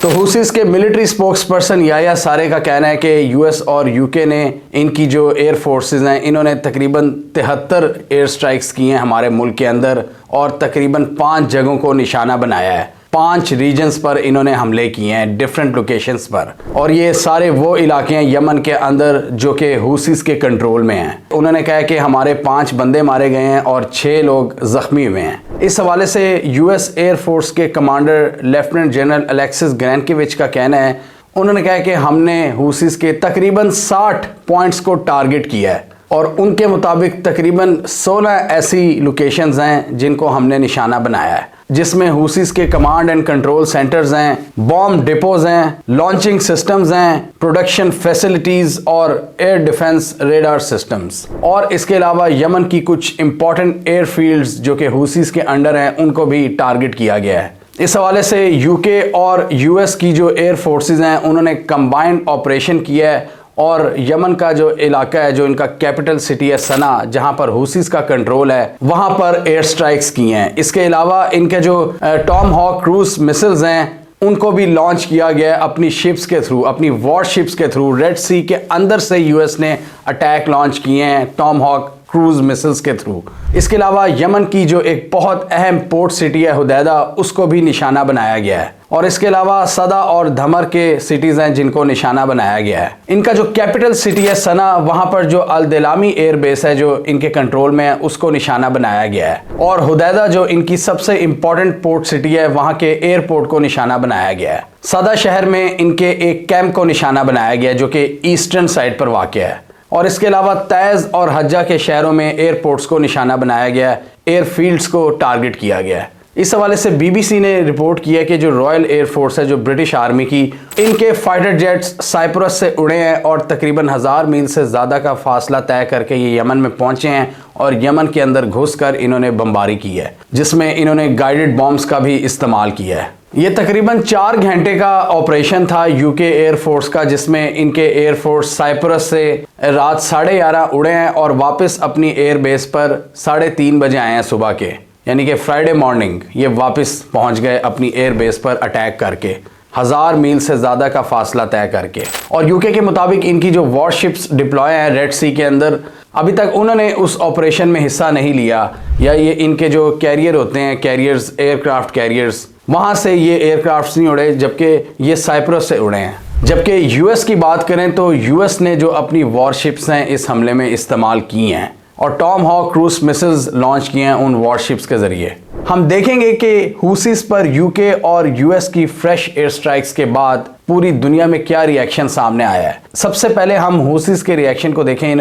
تو حوثیز کے ملٹری سپوکس پرسن یحییٰ سارے کا کہنا ہے کہ یو ایس اور یو کے نے ان کی جو ایئر فورسز ہیں انہوں نے تقریباً 73 ایئر سٹرائکس کی ہیں ہمارے ملک کے اندر، اور تقریباً 5 جگہوں کو نشانہ بنایا ہے، 5 ریجنز پر انہوں نے حملے کیے ہیں، ڈیفرنٹ لوکیشنز پر، اور یہ سارے وہ علاقے ہیں یمن کے اندر جو کہ حوثیز کے کنٹرول میں ہیں۔ انہوں نے کہا کہ ہمارے 5 بندے مارے گئے ہیں اور 6 لوگ زخمی ہوئے ہیں۔ اس حوالے سے یو ایس ایئر فورس کے کمانڈر لیفٹیننٹ جنرل الیکسس گرینکیوچ کا کہنا ہے، انہوں نے کہا کہ ہم نے حوثیز کے تقریباً 60 پوائنٹس کو ٹارگٹ کیا ہے، اور ان کے مطابق تقریباً 16 ایسی لوکیشنز ہیں جن کو ہم نے نشانہ بنایا ہے، جس میں حوثیز کے کمانڈ اینڈ کنٹرول سینٹرز ہیں، بوم ڈپوز ہیں، لانچنگ سسٹمز ہیں، پروڈکشن فیسلٹیز اور ایئر ڈیفنس ریڈار سسٹمز، اور اس کے علاوہ یمن کی کچھ امپورٹنٹ ایئر فیلڈز جو کہ حوثیز کے انڈر ہیں ان کو بھی ٹارگٹ کیا گیا ہے۔ اس حوالے سے یو کے اور یو ایس کی جو ایئر فورسز ہیں انہوں نے کمبائنڈ آپریشن کیا ہے، اور یمن کا جو علاقہ ہے، جو ان کا کیپٹل سٹی ہے سنا، جہاں پر حوثیز کا کنٹرول ہے، وہاں پر ایئر سٹرائکس کی ہیں۔ اس کے علاوہ ان کے جو ٹام ہاک کروز مسلز ہیں ان کو بھی لانچ کیا گیا ہے اپنی شپس کے تھرو، اپنی وار شپس کے تھرو۔ ریڈ سی کے اندر سے یو ایس نے اٹیک لانچ کیے ہیں ٹام ہاک کروز مسلز کے تھرو۔ اس کے علاوہ یمن کی جو ایک بہت اہم پورٹ سٹی ہے حدیدہ، اس کو بھی نشانہ بنایا گیا ہے، اور اس کے علاوہ صدا اور دھمر کے سٹیز ہیں جن کو نشانہ بنایا گیا ہے۔ ان کا جو کیپٹل سٹی ہے سنا، وہاں پر جو الدلامی ایئر بیس ہے جو ان کے کنٹرول میں ہے، اس کو نشانہ بنایا گیا ہے، اور حدیدہ جو ان کی سب سے امپورٹنٹ پورٹ سٹی ہے، وہاں کے ایئرپورٹ کو نشانہ بنایا گیا ہے۔ صدا شہر میں ان کے ایک کیمپ کو نشانہ بنایا گیا ہے جو کہ ایسٹرن سائڈ پر واقع ہے، اور اس کے علاوہ تعز اور حجہ کے شہروں میں ایئرپورٹس کو نشانہ بنایا گیا ہے، ایئر فیلڈز کو ٹارگٹ کیا گیا ہے۔ اس حوالے سے بی بی سی نے رپورٹ کیا کہ جو رائل ایئر فورس ہے جو برٹش آرمی کی، ان کے فائٹر جیٹس سائپرس سے اڑے ہیں اور تقریباً 1000 میل سے زیادہ کا فاصلہ طے کر کے یہ یمن میں پہنچے ہیں، اور یمن کے اندر گھس کر انہوں نے بمباری کی ہے، جس میں انہوں نے گائیڈڈ بامز کا بھی استعمال کیا ہے۔ یہ تقریباً 4 گھنٹے کا آپریشن تھا یو کے ایئر فورس کا، جس میں ان کے ایئر فورس سائپرس سے رات 11:30 اڑے ہیں اور واپس اپنی ایئر بیس پر 3:30 بجے آئے ہیں صبح کے، یعنی کہ فرائیڈے مارننگ یہ واپس پہنچ گئے اپنی ایئر بیس پر اٹیک کر کے، 1000 میل سے زیادہ کا فاصلہ طے کر کے۔ اور یو کے مطابق ان کی جو وار شپس ڈپلوائے ہیں ریڈ سی کے اندر، ابھی تک انہوں نے اس آپریشن میں حصہ نہیں لیا، یا یہ ان کے جو کیریئر ہوتے ہیں، کیریئرز، ایئر کرافٹ کیریئرز، وہاں سے یہ ایئر کرافٹس نہیں اڑے، جبکہ یہ سائپرس سے اڑے ہیں۔ جبکہ یو ایس کی بات کریں تو یو ایس نے جو اپنی وار شپس ہیں اس حملے میں استعمال کی ہیں، اور ٹام ہاک کروز مسلز لانچ کیے ہیں ان وار شپس کے ذریعے۔ ہم دیکھیں گے کہ حوثیز پر یو کے اور یو ایس کی فریش ایئر سٹرائکس کے بعد پوری دنیا میں کیا ریاکشن سامنے آیا ہے۔ سب سے پہلے ہم حوثیز کے ریاکشن کو دیکھیں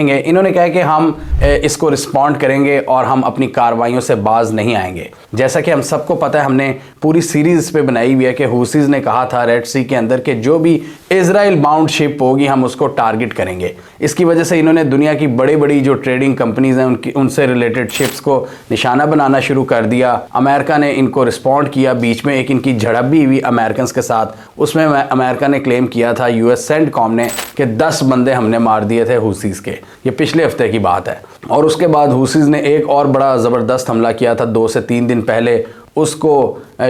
گے۔ انہوں نے کہا کہ ہم اس کو رسپونڈ کریں گے اور ہم اپنی کارروائیوں سے باز نہیں آئیں گے۔ جیسا کہ ہم سب کو پتہ ہے، ہم نے پوری سیریز پہ بنائی ہوئی ہے کہ حوثیز نے کہا تھا ریڈ سی کے اندر کہ جو بھی اسرائیل باؤنڈ شپ ہوگی ہم اس کو ٹارگٹ کریں گے۔ اس کی وجہ سے انہوں نے دنیا کی بڑی بڑی جو ٹریڈنگ کمپنیز ہیں ان سے ریلیٹڈ شپس کو نشانہ بنانا شروع کر دیا۔ امریکہ نے ان کو رسپونڈ کیا، بیچ میں ایک ان کی جھڑپ بھی ہوئی امریکنز کے ساتھ، اس میں امریکہ نے کلیم کیا تھا، یو ایس سینٹ کام نے، کہ 10 بندے ہم نے مار دیے تھے حوثیز کے۔ یہ پچھلے ہفتے کی بات ہے۔ اور اس کے بعد حوثیز نے ایک اور بڑا زبردست حملہ کیا تھا 2 سے 3 دن پہلے، اس کو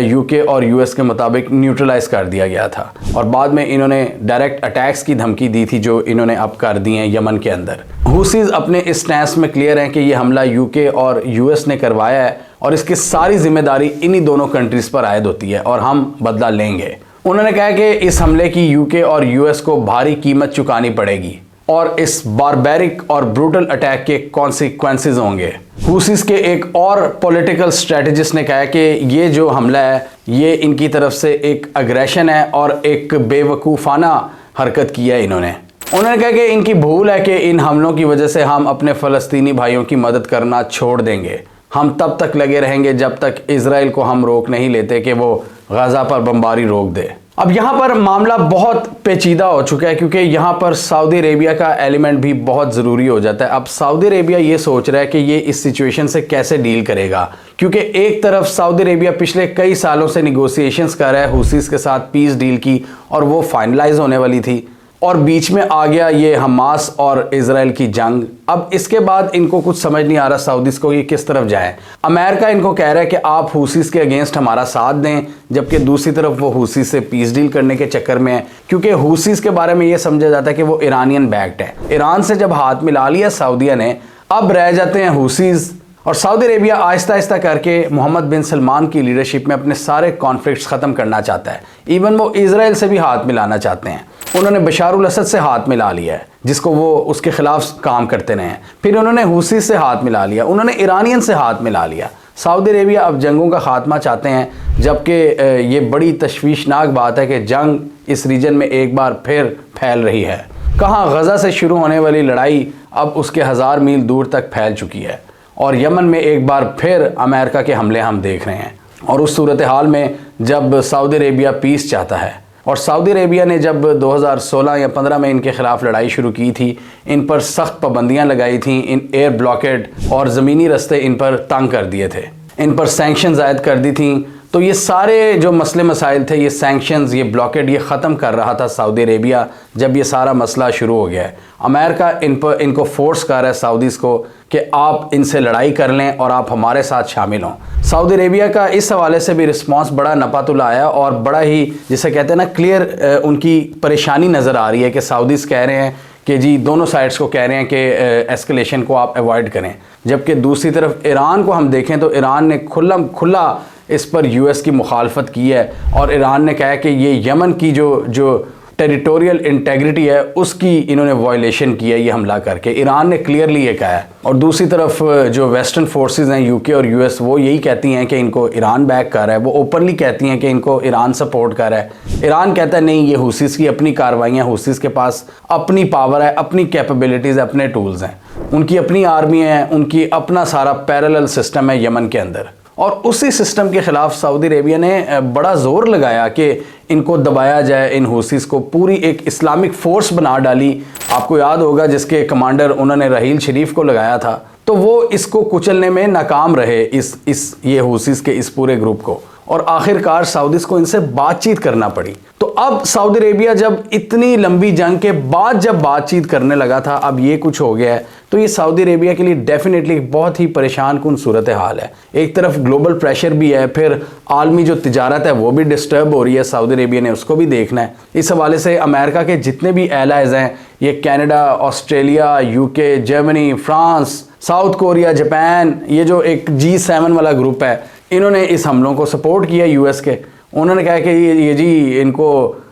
یو کے اور یو ایس کے مطابق نیوٹرلائز کر دیا گیا تھا، اور بعد میں انہوں نے ڈائریکٹ اٹیکس کی دھمکی دی تھی جو انہوں نے اب کر دی ہیں یمن کے اندر۔ حوثیز اپنے اس سٹینس میں کلیئر ہیں کہ یہ حملہ یو کے اور یو ایس نے کروایا ہے، اور اس کی ساری ذمہ داری انہی دونوں کنٹریز پر عائد ہوتی ہے، اور ہم بدلہ لیں گے۔ انہوں نے کہا کہ اس حملے کی یو کے اور یو ایس کو بھاری قیمت چکانی پڑے گی، اور اس باربیرک اور بروٹل اٹیک کے کانسیکوینسز ہوں گے۔ حوثیز کے ایک اور پولیٹیکل اسٹریٹجسٹ نے کہا کہ یہ جو حملہ ہے یہ ان کی طرف سے ایک اگریشن ہے اور ایک بے وقوفانہ حرکت کی ہے انہوں نے کہا کہ ان کی بھول ہے کہ ان حملوں کی وجہ سے ہم اپنے فلسطینی بھائیوں کی مدد کرنا چھوڑ دیں گے۔ ہم تب تک لگے رہیں گے جب تک اسرائیل کو ہم روک نہیں لیتے کہ وہ غزہ پر بمباری روک دے۔ اب یہاں پر معاملہ بہت پیچیدہ ہو چکا ہے، کیونکہ یہاں پر سعودی عربیہ کا ایلیمنٹ بھی بہت ضروری ہو جاتا ہے۔ اب سعودی عربیہ یہ سوچ رہا ہے کہ یہ اس سچویشن سے کیسے ڈیل کرے گا، کیونکہ ایک طرف سعودی عربیہ پچھلے کئی سالوں سے نیگوسیشنز کر رہا ہے حوثیز کے ساتھ پیس ڈیل کی، اور وہ فائنلائز ہونے والی تھی، اور بیچ میں آ گیا یہ حماس اور اسرائیل کی جنگ۔ اب اس کے بعد ان کو کچھ سمجھ نہیں آ رہا سعودیز کو یہ کس طرف جائیں۔ امریکہ ان کو کہہ رہا ہے کہ آپ حوثیز کے اگینسٹ ہمارا ساتھ دیں، جبکہ دوسری طرف وہ حوثیز سے پیس ڈیل کرنے کے چکر میں ہے، کیونکہ حوثیز کے بارے میں یہ سمجھا جاتا ہے کہ وہ ایرانین بیکڈ ہے۔ ایران سے جب ہاتھ ملا لیا سعودیہ نے، اب رہ جاتے ہیں حوثیز، اور سعودی عربیہ آہستہ آہستہ کر کے محمد بن سلمان کی لیڈرشپ میں اپنے سارے کانفلکٹس ختم کرنا چاہتا ہے۔ ایون وہ اسرائیل سے بھی ہاتھ ملانا چاہتے ہیں۔ انہوں نے بشار الاسد سے ہاتھ ملا لیا ہے، جس کو وہ اس کے خلاف کام کرتے رہے ہیں۔ پھر انہوں نے حوثیز سے ہاتھ ملا لیا، انہوں نے ایرانین سے ہاتھ ملا لیا۔ سعودی عربیہ اب جنگوں کا خاتمہ چاہتے ہیں، جبکہ یہ بڑی تشویشناک بات ہے کہ جنگ اس ریجن میں ایک بار پھر پھیل رہی ہے۔ کہاں غزہ سے شروع ہونے والی لڑائی اب اس کے 1000 میل دور تک پھیل چکی ہے، اور یمن میں ایک بار پھر امریکہ کے حملے ہم دیکھ رہے ہیں۔ اور اس صورتحال میں جب سعودی عربیہ پیس چاہتا ہے، اور سعودی عربیہ نے جب 2016 یا 15 میں ان کے خلاف لڑائی شروع کی تھی، ان پر سخت پابندیاں لگائی تھیں، ان ایئر بلاکیڈ اور زمینی رستے ان پر تنگ کر دیے تھے، ان پر سینکشنز عائد کر دی تھیں، تو یہ سارے جو مسئلے مسائل تھے، یہ سینکشنز، یہ بلاکیڈ، یہ ختم کر رہا تھا سعودی عربیہ جب یہ سارا مسئلہ شروع ہو گیا ہے۔ امریکہ ان کو فورس کر رہا ہے سعودیز کو کہ آپ ان سے لڑائی کر لیں اور آپ ہمارے ساتھ شامل ہوں۔ سعودی عربیہ کا اس حوالے سے بھی رسپانس بڑا نپات آیا، اور بڑا ہی جسے کہتے ہیں نا کلیئر ان کی پریشانی نظر آ رہی ہے کہ سعودیز کہہ رہے ہیں کہ جی دونوں سائڈز کو کہہ رہے ہیں کہ ایسکلیشن کو آپ ایوائڈ کریں، جبکہ دوسری طرف ایران کو ہم دیکھیں تو ایران نے کھلا اس پر یو ایس کی مخالفت کی ہے، اور ایران نے کہا ہے کہ یہ یمن کی جو ٹیریٹوریل انٹیگریٹی ہے اس کی انہوں نے وائلیشن کی ہے یہ حملہ کر کے۔ ایران نے کلیئرلی یہ کہا ہے، اور دوسری طرف جو ویسٹرن فورسز ہیں یو کے اور یو ایس، وہ یہی کہتی ہیں کہ ان کو ایران بیک کر رہا ہے، وہ اوپنلی کہتی ہیں کہ ان کو ایران سپورٹ کر رہا ہے۔ ایران کہتا ہے نہیں، یہ حوثیز کی اپنی کارروائیاں، حوثیز کے پاس اپنی پاور ہے، اپنی کیپیبلٹیز ہے، اپنے ٹولز ہیں، ان کی اپنی آرمی ہے، ان کی اپنا سارا پیرالل سسٹم ہے یمن کے اندر۔ اور اسی سسٹم کے خلاف سعودی عربیہ نے بڑا زور لگایا کہ ان کو دبایا جائے، ان حوثیز کو پوری ایک اسلامک فورس بنا ڈالی۔ آپ کو یاد ہوگا جس کے کمانڈر انہوں نے رحیل شریف کو لگایا تھا، تو وہ اس کو کچلنے میں ناکام رہے، یہ حوثیز کے اس پورے گروپ کو، اور آخر کار سعودیز کو ان سے بات چیت کرنا پڑی۔ تو اب سعودی عربیہ جب اتنی لمبی جنگ کے بعد جب بات چیت کرنے لگا تھا، اب یہ کچھ ہو گیا ہے، تو یہ سعودی عربیہ کے لیے ڈیفینیٹلی بہت ہی پریشان کن صورتحال ہے۔ ایک طرف گلوبل پریشر بھی ہے، پھر عالمی جو تجارت ہے وہ بھی ڈسٹرب ہو رہی ہے، سعودی عربیہ نے اس کو بھی دیکھنا ہے۔ اس حوالے سے امریکہ کے جتنے بھی ایلائز ہیں، یہ کینیڈا، آسٹریلیا، یو کے، Germany, France, south Korea, Japan, یہ جو ایک G7 والا گروپ ہے، انہوں نے اس حملوں کو سپورٹ کیا یو ایس کے۔ انہوں نے کہا کہ یہ جی ان کو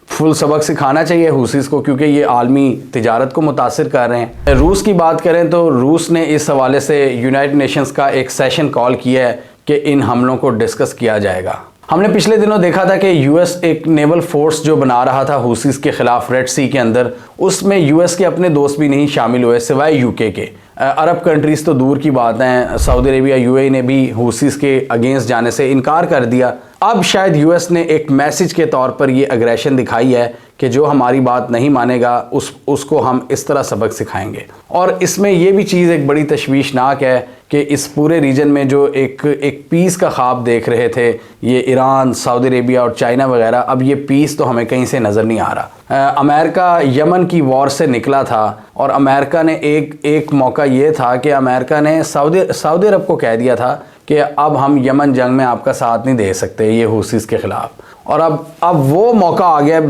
فل سبق سکھانا چاہیے حوثیز کو، کیونکہ یہ عالمی تجارت کو متاثر کر رہے ہیں۔ روس کی بات کریں تو روس نے اس حوالے سے یونائٹڈ نیشنز کا ایک سیشن کال کیا ہے کہ ان حملوں کو ڈسکس کیا جائے گا۔ ہم نے پچھلے دنوں دیکھا تھا کہ یو ایس ایک نیول فورس جو بنا رہا تھا حوثیز کے خلاف ریڈ سی کے اندر، اس میں یو ایس کے اپنے دوست بھی نہیں شامل ہوئے سوائے یو کے۔ عرب کنٹریز تو دور کی بات ہیں، سعودی عربیہ، یو اے نے بھی حوثیز کے اگینسٹ جانے سے انکار کر دیا۔ اب شاید یو ایس نے ایک میسج کے طور پر یہ اگریشن دکھائی ہے کہ جو ہماری بات نہیں مانے گا اس کو ہم اس طرح سبق سکھائیں گے۔ اور اس میں یہ بھی چیز ایک بڑی تشویشناک ہے کہ اس پورے ریجن میں جو ایک پیس کا خواب دیکھ رہے تھے یہ ایران، سعودی عربیہ اور چائنا وغیرہ، اب یہ پیس تو ہمیں کہیں سے نظر نہیں آ رہا۔ امریکہ یمن کی وار سے نکلا تھا، اور امریکہ نے ایک موقع یہ تھا کہ امریکہ نے سعودی عرب کو کہہ دیا تھا کہ اب ہم یمن جنگ میں آپ کا ساتھ نہیں دے سکتے یہ حوثیز کے خلاف۔ اور اب وہ موقع آ گیا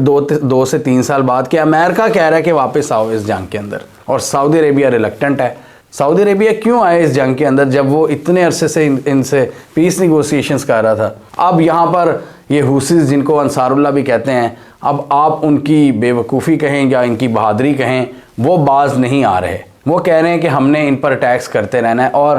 2 سے 3 سال بعد کہ امریکہ کہہ رہا ہے کہ واپس آؤ اس جنگ کے اندر، اور سعودی عربیہ ریلکٹنٹ ہے۔ سعودی عربیہ کیوں آئے اس جنگ کے اندر جب وہ اتنے عرصے سے ان سے پیس نیگوسیشنز کر رہا تھا؟ اب یہاں پر یہ حوثیز جن کو انصار اللہ بھی کہتے ہیں، اب آپ ان کی بے وقوفی کہیں یا ان کی بہادری کہیں، وہ باز نہیں آ رہے۔ وہ کہہ رہے ہیں کہ ہم نے ان پر اٹیکس کرتے رہنا ہے، اور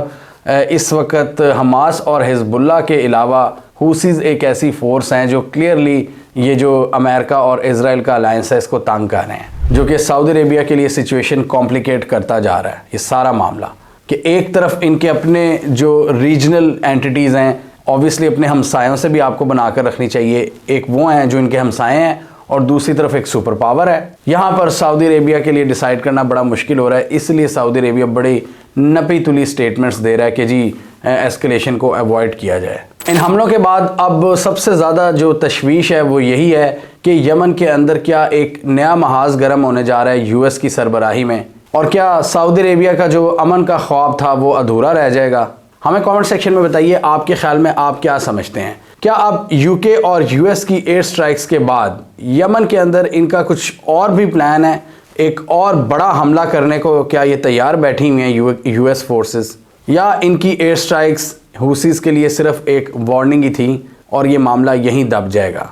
اس وقت حماس اور حزب اللہ کے علاوہ حوثیز ایک ایسی فورس ہیں جو کلیئرلی یہ جو امریکہ اور اسرائیل کا الائنس ہے اس کو تنگ کر رہے ہیں، جو کہ سعودی عربیہ کے لیے سچویشن کمپلیکیٹ کرتا جا رہا ہے یہ سارا معاملہ، کہ ایک طرف ان کے اپنے جو ریجنل اینٹیٹیز ہیں، اوبیسلی اپنے ہمسایوں سے بھی آپ کو بنا کر رکھنی چاہیے، ایک وہ ہیں جو ان کے ہمسائے ہیں، اور دوسری طرف ایک سپر پاور ہے۔ یہاں پر سعودی عربیہ کے لیے ڈیسائیڈ کرنا بڑا مشکل ہو رہا ہے، اس لیے سعودی عربیہ بڑی نپی تلی سٹیٹمنٹس دے رہا ہے کہ جی ایسکلیشن کو ایوائڈ کیا جائے۔ ان حملوں کے بعد اب سب سے زیادہ جو تشویش ہے وہ یہی ہے کہ یمن کے اندر کیا ایک نیا محاذ گرم ہونے جا رہا ہے یو ایس کی سربراہی میں، اور کیا سعودی عربیہ کا جو امن کا خواب تھا وہ ادھورا رہ جائے گا؟ ہمیں کامنٹ سیکشن میں بتائیے آپ کے خیال میں آپ کیا سمجھتے ہیں۔ کیا اب یو کے اور یو ایس کی ایئر سٹرائکس کے بعد یمن کے اندر ان کا کچھ اور بھی پلان ہے، ایک اور بڑا حملہ کرنے کو کیا یہ تیار بیٹھی ہوئی ہیں یو ایس فورسز، یا ان کی ایئر سٹرائکس حوثیز کے لیے صرف ایک وارننگ ہی تھی اور یہ معاملہ یہیں دب جائے گا؟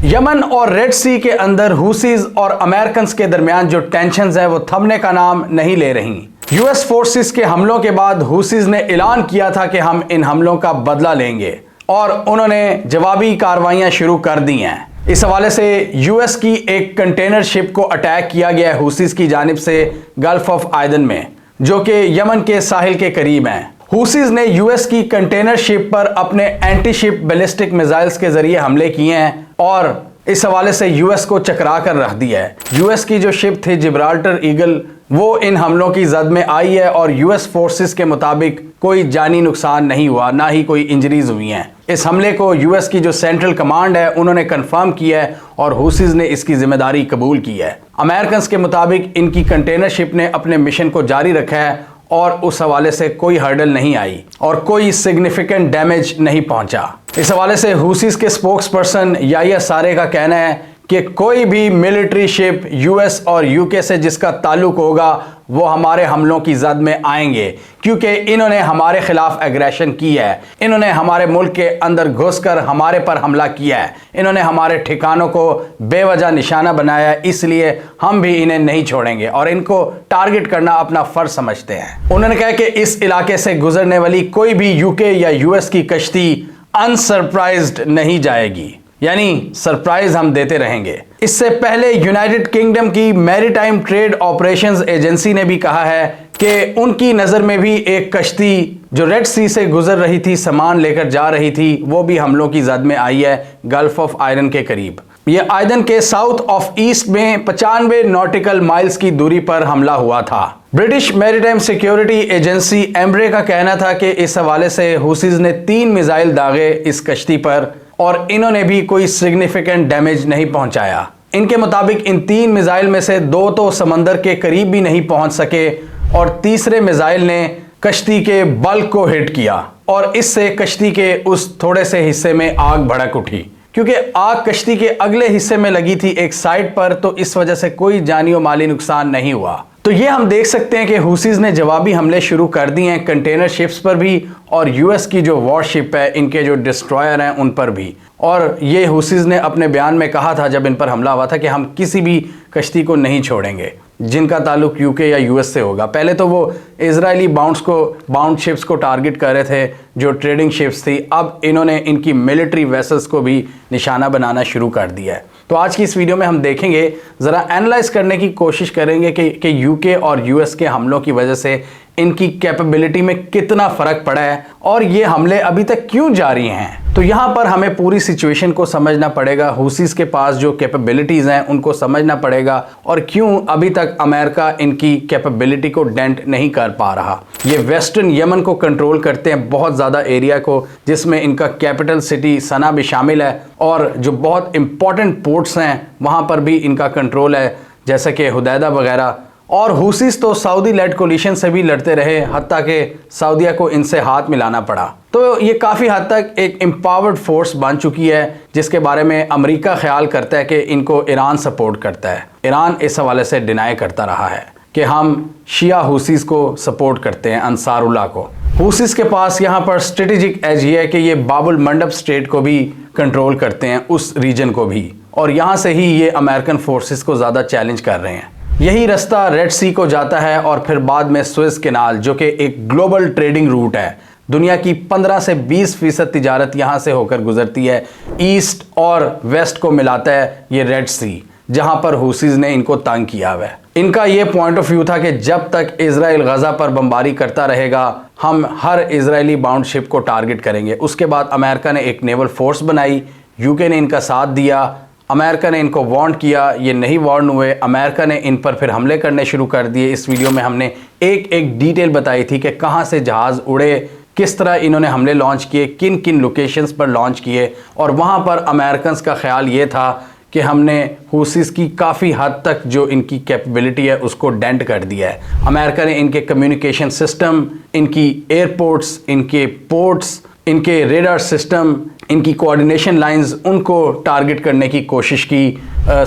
یمن اور ریڈ سی کے اندر حوثیز اور امریکنز کے درمیان جو ٹینشنز ہیں وہ تھمنے کا نام نہیں لے رہی۔ یو ایس فورسز کے حملوں کے بعد حوثیز نے اعلان کیا تھا کہ ہم ان حملوں کا بدلہ لیں گے، اور انہوں نے جوابی کارروائیاں شروع کر دی ہیں۔ اس حوالے سے یو ایس کی ایک کنٹینر شپ کو اٹیک کیا گیا ہے حوثیز کی جانب سے گلف آف عدن میں، جو کہ یمن کے ساحل کے قریب ہیں۔ حوثیز نے یو ایس کی کنٹینر شپ پر اپنے اینٹی شپ بیلسٹک میزائلز کے ذریعے حملے کیے ہیں، اور اس حوالے سے یو ایس کو چکرا کر رکھ دیا ہے۔ یو ایس کی جو شپ تھی جبرالٹر ایگل، وہ ان حملوں کی زد میں آئی ہے، اور یو ایس فورسز کے مطابق کوئی جانی نقصان نہیں ہوا، نہ ہی کوئی انجریز ہوئی ہیں۔ اس حملے کو یو ایس کی جو سینٹرل کمانڈ ہے انہوں نے کنفرم کیا ہے، اور حوثیز نے اس کی ذمہ داری قبول کی ہے۔ امریکنز کے مطابق ان کی کنٹینر شپ نے اپنے مشن کو جاری رکھا ہے، اور اس حوالے سے کوئی ہرڈل نہیں آئی اور کوئی سگنیفیکنٹ ڈیمیج نہیں پہنچا۔ اس حوالے سے حوثیز کے سپوکس پرسن یحییٰ سارے کا کہنا ہے کہ کوئی بھی ملٹری شپ یو ایس اور یو کے سے جس کا تعلق ہوگا وہ ہمارے حملوں کی زد میں آئیں گے، کیونکہ انہوں نے ہمارے خلاف ایگریشن کی ہے، انہوں نے ہمارے ملک کے اندر گھس کر ہمارے پر حملہ کیا ہے، انہوں نے ہمارے ٹھکانوں کو بے وجہ نشانہ بنایا ہے، اس لیے ہم بھی انہیں نہیں چھوڑیں گے اور ان کو ٹارگٹ کرنا اپنا فرض سمجھتے ہیں۔ انہوں نے کہا کہ اس علاقے سے گزرنے والی کوئی بھی یو کے یا یو ایس کی کشتی انسرپرائزڈ نہیں جائے گی، یعنی سرپرائز ہم دیتے رہیں گے۔ اس سے پہلے یونائٹڈ کنگڈم کی میری ٹائم ٹریڈ آپریشنز ایجنسی نے بھی کہا ہے کہ ان کی نظر میں بھی ایک کشتی جو ریڈ سی سے گزر رہی تھی، سامان لے کر جا رہی تھی، وہ بھی حملوں کی زد میں آئی ہے گلف آف عدن کے قریب۔ یہ عدن کے ساؤتھ آف ایسٹ میں 95 نوٹیکل مائلز کی دوری پر حملہ ہوا تھا۔ برٹش میری ٹائم سیکیورٹی ایجنسی ایمبرے کا کہنا تھا کہ اس حوالے سے حوثیز نے 3 میزائل داغے اس کشتی پر، اور انہوں نے بھی کوئی سگنیفیکنٹ ڈیمیج نہیں پہنچایا۔ ان کے مطابق ان 3 میزائل میں سے 2 تو سمندر کے قریب بھی نہیں پہنچ سکے، اور تیسرے میزائل نے کشتی کے بلک کو ہٹ کیا، اور اس سے کشتی کے اس تھوڑے سے حصے میں آگ بھڑک اٹھی۔ کیونکہ آگ کشتی کے اگلے حصے میں لگی تھی ایک سائڈ پر، تو اس وجہ سے کوئی جانی و مالی نقصان نہیں ہوا۔ تو یہ ہم دیکھ سکتے ہیں کہ حوثیز نے جوابی حملے شروع کر دیے ہیں کنٹینر شپس پر بھی، اور یو ایس کی جو وار شپ ہے، ان کے جو ڈسٹرائر ہیں ان پر بھی۔ اور یہ حوثیز نے اپنے بیان میں کہا تھا جب ان پر حملہ ہوا تھا کہ ہم کسی بھی کشتی کو نہیں چھوڑیں گے جن کا تعلق یو کے یا یو ایس سے ہوگا۔ پہلے تو وہ اسرائیلی باؤنڈ شپس کو ٹارگٹ کر رہے تھے جو ٹریڈنگ شپس تھی، اب انہوں نے ان کی ملٹری ویسلز کو بھی نشانہ بنانا شروع کر دیا ہے۔ تو آج کی اس ویڈیو میں ہم دیکھیں گے، ذرا اینالائز کرنے کی کوشش کریں گے کہ یو کے اور یو ایس کے حملوں کی وجہ سے ان کی کیپیبلٹی میں کتنا فرق پڑا ہے، اور یہ حملے ابھی تک کیوں جاری ہیں۔ تو یہاں پر ہمیں پوری سچویشن کو سمجھنا پڑے گا، حوثیز کے پاس جو کیپیبلٹیز ہیں ان کو سمجھنا پڑے گا، اور کیوں ابھی تک امریکہ ان کی کیپیبلٹی کو ڈینٹ نہیں کر پا رہا۔ یہ ویسٹرن یمن کو کنٹرول کرتے ہیں، بہت زیادہ ایریا کو، جس میں ان کا کیپٹل سٹی سنا بھی شامل ہے، اور جو بہت امپورٹنٹ پورٹس ہیں وہاں پر بھی ان کا کنٹرول ہے، جیسا کہ حدیدہ وغیرہ۔ اور حوثیز تو سعودی لیڈ کولیشن سے بھی لڑتے رہے، حتیٰ کہ سعودیہ کو ان سے ہاتھ ملانا پڑا۔ تو یہ کافی حد تک ایک امپاورڈ فورس بن چکی ہے، جس کے بارے میں امریکہ خیال کرتا ہے کہ ان کو ایران سپورٹ کرتا ہے۔ ایران اس حوالے سے ڈینائی کرتا رہا ہے کہ ہم شیعہ حوثیز کو سپورٹ کرتے ہیں، انصار اللہ کو۔ حوثیز کے پاس یہاں پر اسٹریٹجک ایج یہ ہے کہ یہ باب المنڈب اسٹیٹ کو بھی کنٹرول کرتے ہیں، اس ریجن کو بھی، اور یہاں سے ہی یہ امریکن فورسز کو زیادہ چیلنج کر رہے ہیں۔ یہی رستہ ریڈ سی کو جاتا ہے، اور پھر بعد میں سوئز کینال، جو کہ ایک گلوبل ٹریڈنگ روٹ ہے۔ دنیا کی 15 سے 20% تجارت یہاں سے ہو کر گزرتی ہے، ایسٹ اور ویسٹ کو ملاتا ہے یہ ریڈ سی، جہاں پر حوثیز نے ان کو تنگ کیا ہوا ہے۔ ان کا یہ پوائنٹ آف ویو تھا کہ جب تک اسرائیل غزہ پر بمباری کرتا رہے گا، ہم ہر اسرائیلی باؤنڈ شپ کو ٹارگٹ کریں گے۔ اس کے بعد امریکہ نے ایک نیول فورس بنائی، یو کے نے ان کا ساتھ دیا، امریکہ نے ان کو وارن کیا، یہ نہیں وارن ہوئے، امریکہ نے ان پر پھر حملے کرنے شروع کر دیے۔ اس ویڈیو میں ہم نے ایک ڈیٹیل بتائی تھی کہ کہاں سے جہاز اڑے، کس طرح انہوں نے حملے لانچ کیے، کن کن لوکیشنز پر لانچ کیے، اور وہاں پر امریکنز کا خیال یہ تھا کہ ہم نے حوثیز کی کافی حد تک جو ان کی کیپیبلٹی ہے اس کو ڈینٹ کر دیا ہے۔ امریکہ نے ان کے کمیونیکیشن سسٹم، ان کی ایئرپورٹس، ان کے پورٹس، ان کے ریڈار سسٹم، ان کی کوآرڈینیشن لائنز، ان کو ٹارگٹ کرنے کی کوشش کی۔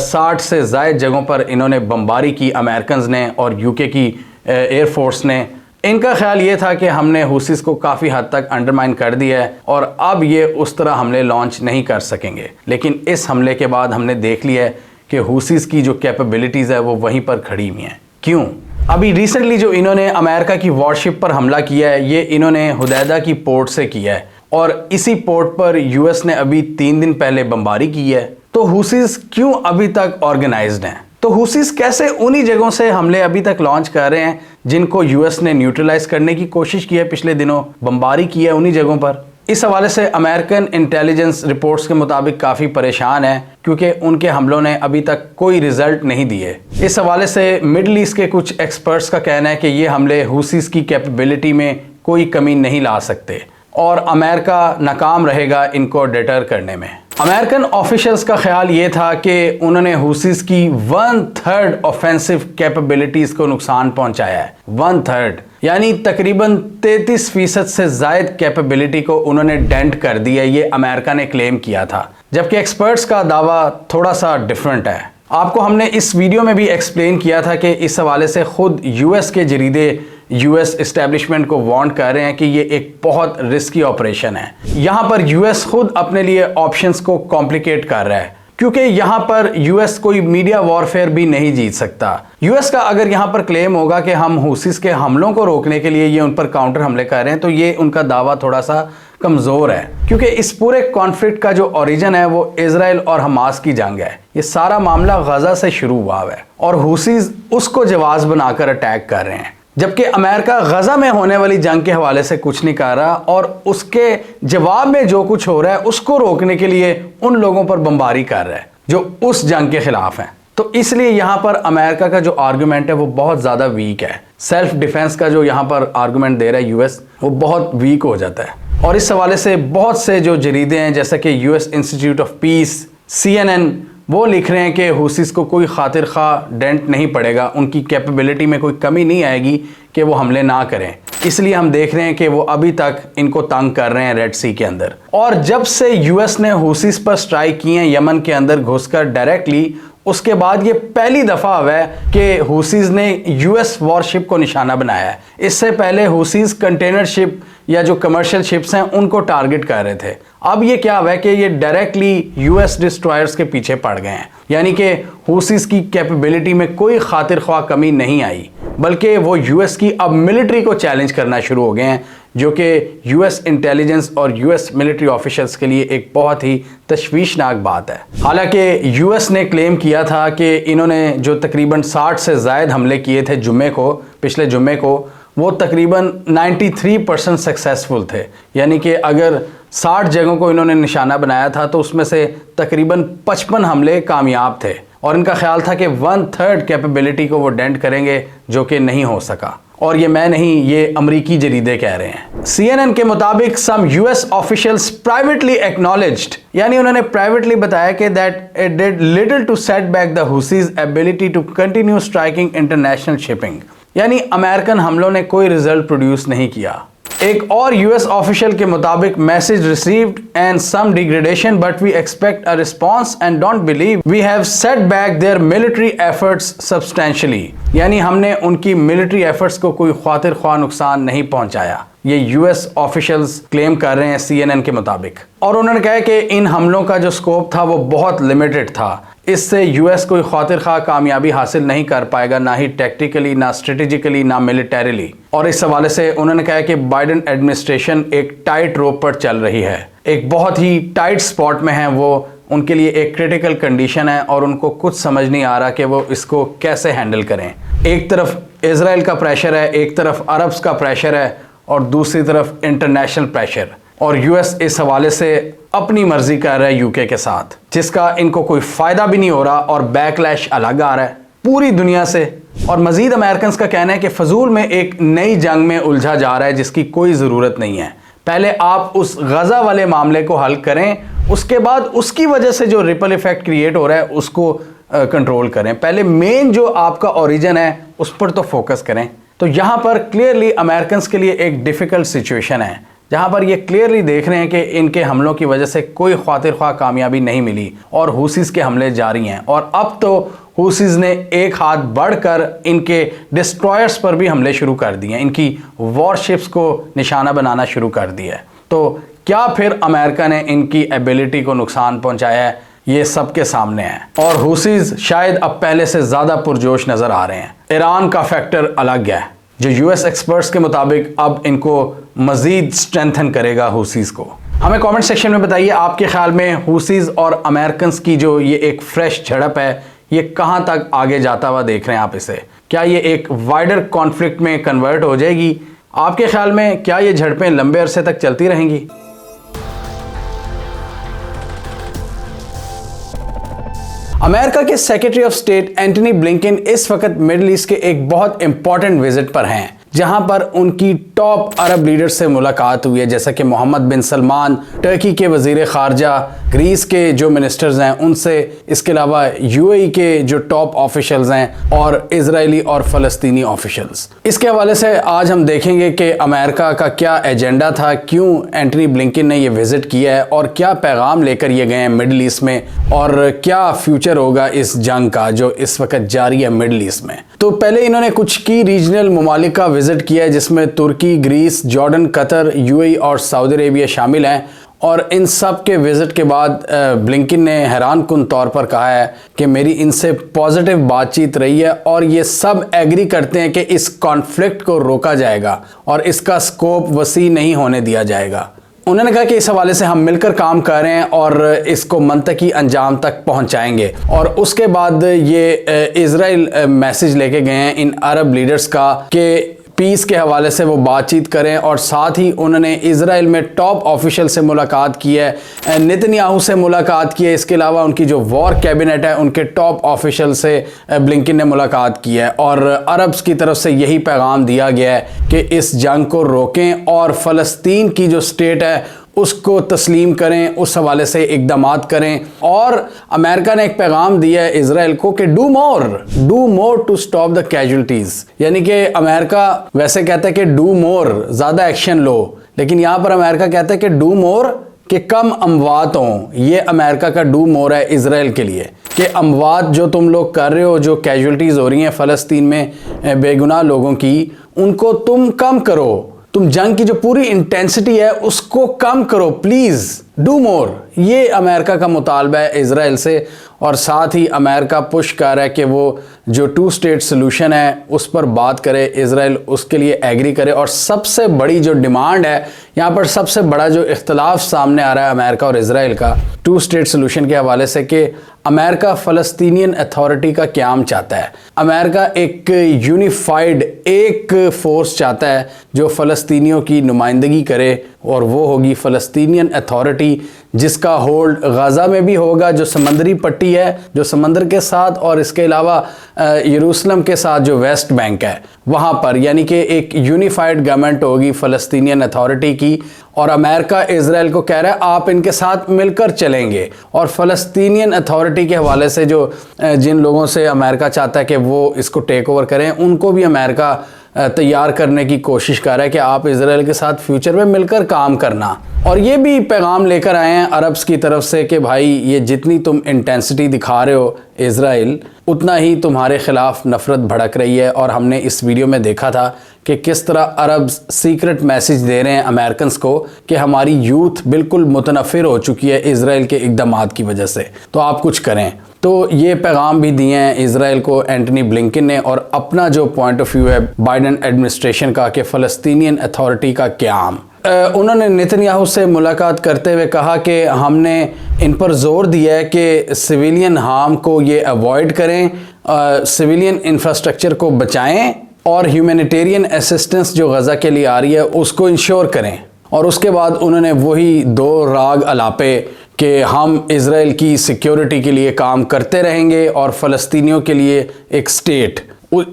60 سے زائد جگہوں پر انہوں نے بمباری کی امریکنز نے اور یو کے کی ایئر فورس نے۔ ان کا خیال یہ تھا کہ ہم نے حوثیز کو کافی حد تک انڈرمائن کر دیا ہے اور اب یہ اس طرح حملے لانچ نہیں کر سکیں گے، لیکن اس حملے کے بعد ہم نے دیکھ لیا ہے کہ حوثیز کی جو کیپیبلٹیز ہے وہ وہیں پر کھڑی ہوئی ہیں۔ کیوں؟ ابھی ریسنٹلی جو انہوں نے امریکہ کی وارشپ پر حملہ کیا ہے یہ انہوں نے حدیدہ کی پورٹ سے کیا ہے، اور اسی پورٹ پر یو ایس نے ابھی 3 دن پہلے بمباری کی ہے۔ تو حوثیز کیوں ابھی تک آرگنائزڈ ہیں؟ تو حوثیز کیسے انہی جگہوں سے حملے ابھی تک لانچ کر رہے ہیں جن کو یو ایس نے نیوٹرلائز کرنے کی کوشش کی ہے، پچھلے دنوں بمباری کی ہے انہی جگہوں پر؟ اس حوالے سے امریکن انٹیلیجنس رپورٹس کے مطابق کافی پریشان ہیں کیونکہ ان کے حملوں نے ابھی تک کوئی رزلٹ نہیں دیے۔ اس حوالے سے مڈل ایسٹ کے کچھ ایکسپرٹس کا کہنا ہے کہ یہ حملے حوثیز کی کیپیبلٹی میں کوئی کمی نہیں لا سکتے اور امریکہ ناکام رہے گا ان کو ڈیٹر کرنے میں۔ امریکن آفیشلز کا خیال یہ تھا کہ انہوں نے حوثیز کی 1/3 آفینسو کیپیبلٹیز کو نقصان پہنچایا ہے۔ 1/3 یعنی تقریباً 33% سے زائد کیپیبلٹی کو انہوں نے ڈینٹ کر دیا، یہ امریکہ نے کلیم کیا تھا، جبکہ ایکسپرٹس کا دعویٰ تھوڑا سا ڈیفرنٹ ہے۔ آپ کو ہم نے اس ویڈیو میں بھی ایکسپلین کیا تھا کہ اس حوالے سے خود یو ایس کے جریدے یو ایس اسٹیبلشمنٹ کو وارن کر رہے ہیں کہ یہ ایک بہت رسکی آپریشن ہے۔ یہاں پر یو ایس خود اپنے لیے آپشنز کو کمپلیکیٹ کر رہا ہے کیونکہ یہاں پر یو ایس کوئی میڈیا وارفیئر بھی نہیں جیت سکتا۔ یو ایس کا اگر یہاں پر کلیم ہوگا کہ ہم حوثیز کے حملوں کو روکنے کے لیے یہ ان پر کاؤنٹر حملے کر رہے ہیں تو یہ ان کا دعویٰ تھوڑا سا کمزور ہے، کیونکہ اس پورے کانفلکٹ کا جو اوریجن ہے وہ اسرائیل اور حماس کی جنگ ہے۔ یہ سارا معاملہ غزہ سے شروع ہوا ہے اور حوثیز اس کو جواز بنا کر اٹیک کر رہے ہیں، جبکہ امریکہ غزہ میں ہونے والی جنگ کے حوالے سے کچھ نہیں کر رہا اور اس کے جواب میں جو کچھ ہو رہا ہے اس کو روکنے کے لیے ان لوگوں پر بمباری کر رہا ہے جو اس جنگ کے خلاف ہیں۔ تو اس لیے یہاں پر امریکہ کا جو آرگومنٹ ہے وہ بہت زیادہ ویک ہے۔ سیلف ڈیفense کا جو یہاں پر آرگومنٹ دے رہا ہے یو ایس وہ بہت ویک ہو جاتا ہے، اور اس حوالے سے بہت سے جو جریدے ہیں جیسا کہ U S institute of peace, CNN، وہ لکھ رہے ہیں کہ حوثیز کو کوئی خاطر خواہ ڈینٹ نہیں پڑے گا، ان کی کیپیبلٹی میں کوئی کمی نہیں آئے گی کہ وہ حملے نہ کریں۔ اس لیے ہم دیکھ رہے ہیں کہ وہ ابھی تک ان کو تنگ کر رہے ہیں ریڈ سی کے اندر، اور جب سے یو ایس نے حوثیز پر سٹرائک کی ہیں یمن کے اندر گھس کر ڈائریکٹلی، اس کے بعد یہ پہلی دفعہ ہوا ہے کہ حوثیز نے یو ایس وارشپ کو نشانہ بنایا ہے۔ اس سے پہلے حوثیز کنٹینر شپ یا جو کمرشل شپس ہیں ان کو ٹارگٹ کر رہے تھے۔ اب یہ کیا ہوا ہے کہ یہ ڈائریکٹلی یو ایس ڈسٹرائرز کے پیچھے پڑ گئے ہیں، یعنی کہ حوثیز کی کیپیبلٹی میں کوئی خاطر خواہ کمی نہیں آئی، بلکہ وہ یو ایس کی اب ملٹری کو چیلنج کرنا شروع ہو گئے ہیں، جو کہ یو ایس انٹیلیجنس اور یو ایس ملٹری آفیشلز کے لیے ایک بہت ہی تشویشناک بات ہے۔ حالانکہ یو ایس نے کلیم کیا تھا کہ انہوں نے جو تقریباً 60 سے زائد حملے کیے تھے پچھلے جمعے کو، وہ تقریباً 93% سکسیسفل تھے، یعنی کہ اگر 60 جگہوں کو انہوں نے نشانہ بنایا تھا تو اس میں سے تقریباً 55 حملے کامیاب تھے، اور ان کا خیال تھا کہ 1/3 کیپیبلٹی کو وہ ڈینٹ کریں گے، جو کہ نہیں ہو سکا۔ اور یہ میں نہیں، یہ امریکی جریدے کہہ رہے ہیں۔ CNN کے مطابق some US officials privately acknowledged، یعنی انہوں نے پرائیویٹلی بتایا کہ that it did little to set back the Houthis' ability to continue striking international shipping، یعنی امریکن حملوں نے کوئی رزلٹ پروڈیوس نہیں کیا۔ ایک اور یو ایس آفیشل کے مطابق message received and some degradation but we expect a response and don't believe we have set back their military efforts substantially, یعنی ہم نے ان کی ملٹری ایفرٹس کو کوئی خاطر خواہ نقصان نہیں پہنچایا، یہ یو ایس آفیشلز کلیم کر رہے ہیں CNN کے مطابق۔ اور انہوں نے کہا کہ ان حملوں کا جو سکوپ تھا وہ بہت لمیٹڈ تھا، اس سے یو ایس کوئی خاطر خواہ کامیابی حاصل نہیں کر پائے گا، نہ ہی ٹیکٹیکلی، نہ اسٹریٹجیکلی، نہ ملٹریلی۔ اور اس حوالے سے انہوں نے کہا کہ بائیڈن ایڈمنسٹریشن ایک ٹائٹ روپ پر چل رہی ہے، ایک بہت ہی ٹائٹ سپاٹ میں ہے وہ، ان کے لیے ایک کریٹیکل کنڈیشن ہے اور ان کو کچھ سمجھ نہیں آ رہا کہ وہ اس کو کیسے ہینڈل کریں۔ ایک طرف اسرائیل کا پریشر ہے، ایک طرف عربز کا پریشر ہے، اور دوسری طرف انٹرنیشنل پریشر، اور یو ایس اس حوالے سے اپنی مرضی کر رہا ہے یو کے ساتھ، جس کا ان کو کوئی فائدہ بھی نہیں ہو رہا، اور بیک لیش الگ آ رہا ہے پوری دنیا سے۔ اور مزید امریکنز کا کہنا ہے کہ فضول میں ایک نئی جنگ میں الجھا جا رہا ہے جس کی کوئی ضرورت نہیں ہے۔ پہلے آپ اس غزہ والے معاملے کو حل کریں, اس کے بعد اس کی وجہ سے جو ریپل ایفیکٹ کریٹ ہو رہا ہے اس کو کنٹرول کریں. پہلے مین جو آپ کا اوریجن ہے اس پر تو فوکس کریں. تو یہاں پر کلیئرلی امریکنز کے لیے ایک ڈیفیکلٹ سچویشن ہے, جہاں پر یہ کلیئرلی دیکھ رہے ہیں کہ ان کے حملوں کی وجہ سے کوئی خاطر خواہ کامیابی نہیں ملی اور حوثیز کے حملے جاری ہیں. اور اب تو حوثیز نے ایک ہاتھ بڑھ کر ان کے ڈسٹرائرز پر بھی حملے شروع کر دیے ہیں, ان کی وار شپس کو نشانہ بنانا شروع کر دیا ہے. تو کیا پھر امریکہ نے ان کی ایبیلٹی کو نقصان پہنچایا ہے؟ یہ سب کے سامنے ہے, اور حوثیز شاید اب پہلے سے زیادہ پرجوش نظر آ رہے ہیں. ایران کا فیکٹر الگ ہے جو یو ایس ایکسپرٹس کے مطابق اب ان کو مزید سٹرینتھن کرے گا حوثیز کو. ہمیں کامنٹ سیکشن میں بتائیے آپ کے خیال میں حوثیز اور امریکنز کی جو یہ ایک فریش جھڑپ ہے یہ کہاں تک آگے جاتا ہوا دیکھ رہے ہیں آپ اسے؟ کیا یہ ایک وائڈر کانفلکٹ میں کنورٹ ہو جائے گی؟ آپ کے خیال میں کیا یہ جھڑپیں لمبے عرصے تک چلتی رہیں گی؟ امریکہ کے secretary of state Antony Blinken اس وقت مڈل ایسٹ کے ایک بہت امپورٹنٹ وزٹ پر ہیں, جہاں پر ان کی ٹاپ عرب لیڈر سے ملاقات ہوئی ہے, جیسا کہ محمد بن سلمان, ٹرکی کے وزیر خارجہ, گریس کے جو منسٹرز ہیں ان سے, اس کے علاوہ یو اے ای کے جو ٹاپ آفیشلز ہیں, اور اسرائیلی اور فلسطینی آفیشلز. اس کے حوالے سے آج ہم دیکھیں گے کہ امریکہ کا کیا ایجنڈا تھا, کیوں اینٹنی بلنکن نے یہ وزٹ کیا ہے, اور کیا پیغام لے کر یہ گئے ہیں مڈل ایسٹ میں, اور کیا فیوچر ہوگا اس جنگ کا جو اس وقت جاری ہے مڈل ایسٹ میں. تو پہلے انہوں نے کچھ کی ریجنل ممالک کا وزٹ کیا ہے, جس میں ترکی, گریس, جارڈن, قطر, یو اے ای اور سعودی عربیہ شامل ہیں. اور ان سب کے وزٹ کے بعد بلنکن نے حیران کن طور پر کہا ہے کہ میری ان سے پازیٹیو بات چیت رہی ہے, اور یہ سب ایگری کرتے ہیں کہ اس کانفلکٹ کو روکا جائے گا اور اس کا سکوپ وسیع نہیں ہونے دیا جائے گا. انہوں نے کہا کہ اس حوالے سے ہم مل کر کام کر رہے ہیں اور اس کو منطقی انجام تک پہنچائیں گے. اور اس کے بعد یہ اسرائیل میسج لے کے گئے ہیں ان عرب لیڈرز کا کہ پیس کے حوالے سے وہ بات چیت کریں, اور ساتھ ہی انہوں نے اسرائیل میں ٹاپ آفیشل سے ملاقات کی ہے, نتنیاہو سے ملاقات کی ہے. اس کے علاوہ ان کی جو وار کیبنٹ ہے ان کے ٹاپ آفیشل سے بلنکن نے ملاقات کی ہے, اور عربز کی طرف سے یہی پیغام دیا گیا ہے کہ اس جنگ کو روکیں اور فلسطین کی جو سٹیٹ ہے اس کو تسلیم کریں, اس حوالے سے اقدامات کریں. اور امریکہ نے ایک پیغام دیا ہے اسرائیل کو کہ do more to stop the casualties. یعنی کہ امریکہ ویسے کہتا ہے کہ ڈو مور, زیادہ ایکشن لو, لیکن یہاں پر امریکہ کہتا ہے کہ ڈو مور کہ کم اموات ہوں. یہ امریکہ کا ڈو مور ہے اسرائیل کے لیے کہ اموات جو تم لوگ کر رہے ہو, جو کیجولٹیز ہو رہی ہیں فلسطین میں بے گناہ لوگوں کی, ان کو تم کم کرو. تم جنگ کی جو پوری انٹینسٹی ہے اس کو کم کرو, پلیز ڈو مور. یہ امریکہ کا مطالبہ ہے اسرائیل سے. اور ساتھ ہی امریکہ پش کر رہا ہے کہ وہ جو 2 اسٹیٹ سلوشن ہے اس پر بات کرے, اسرائیل اس کے لیے ایگری کرے. اور سب سے بڑی جو ڈیمانڈ ہے یہاں پر, سب سے بڑا جو اختلاف سامنے آ رہا ہے امریکہ اور اسرائیل کا 2 اسٹیٹ سلوشن کے حوالے سے, کہ امریکہ فلسطینین اتھارٹی کا قیام چاہتا ہے. امریکہ ایک یونیفائڈ ایک فورس چاہتا ہے جو فلسطینیوں کی نمائندگی کرے, اور وہ ہوگی فلسطینین اتھارٹی, جس کا ہولڈ غزہ میں بھی ہوگا, جو سمندری پٹی ہے جو سمندر کے ساتھ, اور اس کے علاوہ یروشلم کے ساتھ جو ویسٹ بینک ہے وہاں پر. یعنی کہ ایک یونیفائڈ گورنمنٹ ہوگی فلسطینین اتھارٹی کی. اور امریکہ اسرائیل کو کہہ رہا ہے آپ ان کے ساتھ مل کر چلیں گے. اور فلسطینین اتھارٹی کے حوالے سے جو جن لوگوں سے امریکہ چاہتا ہے کہ وہ اس کو ٹیک اوور کریں, ان کو بھی امریکہ تیار کرنے کی کوشش کر رہا ہے کہ آپ اسرائیل کے ساتھ فیوچر میں مل کر کام کرنا. اور یہ بھی پیغام لے کر آئے ہیں عربز کی طرف سے کہ بھائی یہ جتنی تم انٹینسٹی دکھا رہے ہو اسرائیل, اتنا ہی تمہارے خلاف نفرت بھڑک رہی ہے. اور ہم نے اس ویڈیو میں دیکھا تھا کہ کس طرح عربز سیکرٹ میسج دے رہے ہیں امریکنز کو کہ ہماری یوتھ بالکل متنفر ہو چکی ہے اسرائیل کے اقدامات کی وجہ سے, تو آپ کچھ کریں. تو یہ پیغام بھی دیے ہیں اسرائیل کو اینٹنی بلنکن نے, اور اپنا جو پوائنٹ آف ویو ہے بائیڈن ایڈمنسٹریشن کا کہ فلسطینین اتھارٹی کا قیام. انہوں نے نتنیاہو سے ملاقات کرتے ہوئے کہا کہ ہم نے ان پر زور دیا ہے کہ سویلین ہارم کو یہ اوائڈ کریں, سویلین انفراسٹرکچر کو بچائیں, اور ہیومینیٹیرین اسسٹنس جو غزہ کے لیے آ رہی ہے اس کو انشور کریں. اور اس کے بعد انہوں نے وہی 2 راگ الاپے کہ ہم اسرائیل کی سیکیورٹی کے لیے کام کرتے رہیں گے اور فلسطینیوں کے لیے ایک سٹیٹ.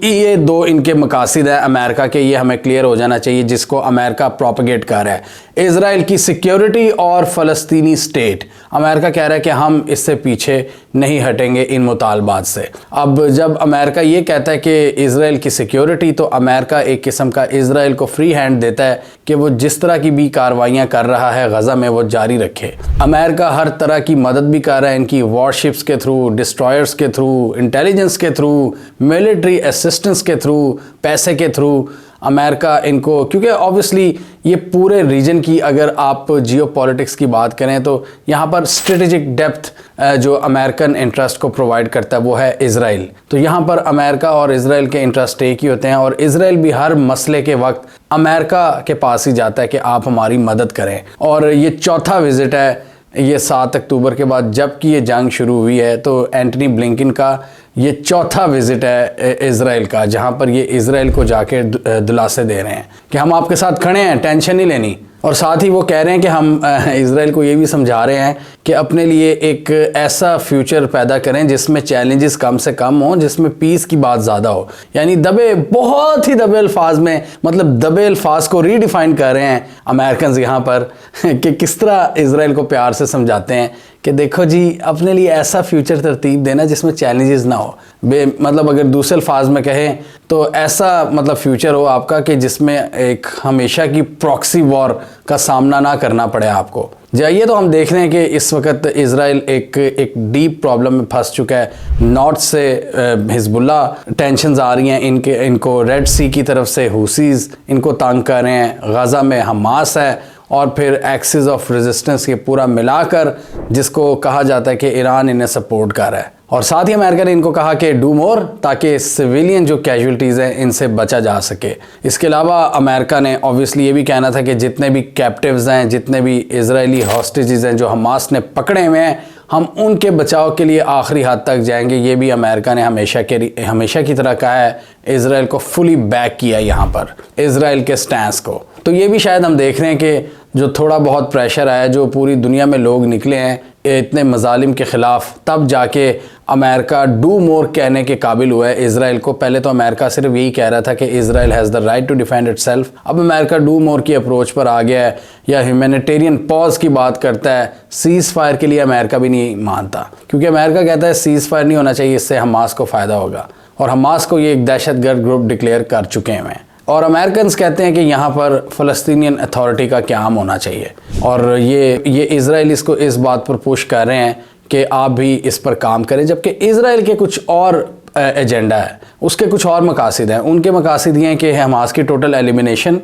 یہ 2 ان کے مقاصد ہیں امریکہ کے, یہ ہمیں کلیئر ہو جانا چاہیے, جس کو امریکہ پروپیگیٹ کر رہا ہے. اسرائیل کی سیکیورٹی اور فلسطینی اسٹیٹ. امریکہ کہہ رہا ہے کہ ہم اس سے پیچھے نہیں ہٹیں گے ان مطالبات سے. اب جب امریکہ یہ کہتا ہے کہ اسرائیل کی سیکیورٹی، تو امریکہ ایک قسم کا اسرائیل کو فری ہینڈ دیتا ہے کہ وہ جس طرح کی بھی کارروائیاں کر رہا ہے غزہ میں وہ جاری رکھے. امریکہ ہر طرح کی مدد بھی کر رہا ہے ان کی وار شپس کے تھرو، ڈسٹرائرز کے تھرو، انٹیلیجنس کے تھرو، ملٹری اسسٹنس کے تھرو، پیسے کے تھرو. امریکہ ان کو، کیونکہ آبویسلی یہ پورے ریجن کی اگر آپ جیو پولیٹکس کی بات کریں تو یہاں پر اسٹریٹجک ڈیپتھ جو امریکن انٹرسٹ کو پرووائڈ کرتا ہے وہ ہے اسرائیل. تو یہاں پر امریکہ اور اسرائیل کے انٹرسٹ ایک ہی ہوتے ہیں، اور اسرائیل بھی ہر مسئلے کے وقت امریکہ کے پاس ہی جاتا ہے کہ آپ ہماری مدد کریں. اور یہ چوتھا وزٹ ہے یہ 7 اکتوبر کے بعد جب کہ یہ جنگ شروع ہوئی ہے، تو اینٹنی بلنکن کا یہ چوتھا وزٹ ہے اسرائیل کا، جہاں پر یہ اسرائیل کو جا کے دلاسے دے رہے ہیں کہ ہم آپ کے ساتھ کھڑے ہیں، ٹینشن نہیں لینی. اور ساتھ ہی وہ کہہ رہے ہیں کہ ہم اسرائیل کو یہ بھی سمجھا رہے ہیں کہ اپنے لیے ایک ایسا فیوچر پیدا کریں جس میں چیلنجز کم سے کم ہوں، جس میں پیس کی بات زیادہ ہو. یعنی بہت ہی دبے الفاظ میں، مطلب دبے الفاظ کو ری ڈیفائن کر رہے ہیں امریکنز یہاں پر کہ کس طرح اسرائیل کو پیار سے سمجھاتے ہیں کہ دیکھو جی اپنے لیے ایسا فیوچر ترتیب دینا جس میں چیلنجز نہ ہو. مطلب اگر دوسرے الفاظ میں کہیں تو ایسا مطلب فیوچر ہو آپ کا کہ جس میں ایک ہمیشہ کی پراکسی وار کا سامنا نہ کرنا پڑے آپ کو. جائیے تو ہم دیکھ رہے ہیں کہ اس وقت اسرائیل ایک ڈیپ پرابلم میں پھنس چکا ہے. نارتھ سے حزب اللہ ٹینشنز آ رہی ہیں ان کو ریڈ سی کی طرف سے حوثیز ان کو تنگ کر رہے ہیں، غزہ میں حماس ہے، اور پھر ایکسس آف ریزسٹنس یہ پورا ملا کر جس کو کہا جاتا ہے کہ ایران انہیں سپورٹ کر رہا ہے. اور ساتھ ہی امریکہ نے ان کو کہا کہ ڈو مور تاکہ سویلین جو کیجولٹیز ہیں ان سے بچا جا سکے. اس کے علاوہ امریکہ نے آبویسلی یہ بھی کہنا تھا کہ جتنے بھی کیپٹیوز ہیں، جتنے بھی اسرائیلی ہاسٹیجز ہیں جو حماس نے پکڑے ہوئے ہیں، ہم ان کے بچاؤ کے لیے آخری حد تک جائیں گے. یہ بھی امریکہ نے ہمیشہ کی طرح کہا ہے. اسرائیل کو فلی بیک کیا یہاں پر، اسرائیل کے سٹینس کو. تو یہ بھی شاید ہم دیکھ رہے ہیں کہ جو تھوڑا بہت پریشر آیا، جو پوری دنیا میں لوگ نکلے ہیں اتنے مظالم کے خلاف، تب جا کے امریکہ ڈو مور کہنے کے قابل ہوا ہے اسرائیل کو. پہلے تو امریکہ صرف یہی کہہ رہا تھا کہ اسرائیل has the right to defend itself. اب امریکہ ڈو مور کی اپروچ پر آ گیا ہے، یا ہیومینیٹیرین پاز کی بات کرتا ہے. سیز فائر کے لیے امریکہ بھی نہیں مانتا، کیونکہ امریکہ کہتا ہے سیز فائر نہیں ہونا چاہیے، اس سے حماس کو فائدہ ہوگا، اور حماس کو یہ ایک دہشت گرد گروپ ڈکلیئر کر چکے ہیں. اور امریکنز کہتے ہیں کہ یہاں پر فلسطینین اتھارٹی کا قیام ہونا چاہیے. اور یہ اسرائیلیز کو اس بات پر پوش کر رہے ہیں کہ آپ بھی اس پر کام کریں، جبکہ اسرائیل کے کچھ اور ایجنڈا ہے، اس کے کچھ اور مقاصد ہیں. ان کے مقاصد یہ ہیں کہ حماس کی ٹوٹل ایلیمینیشن،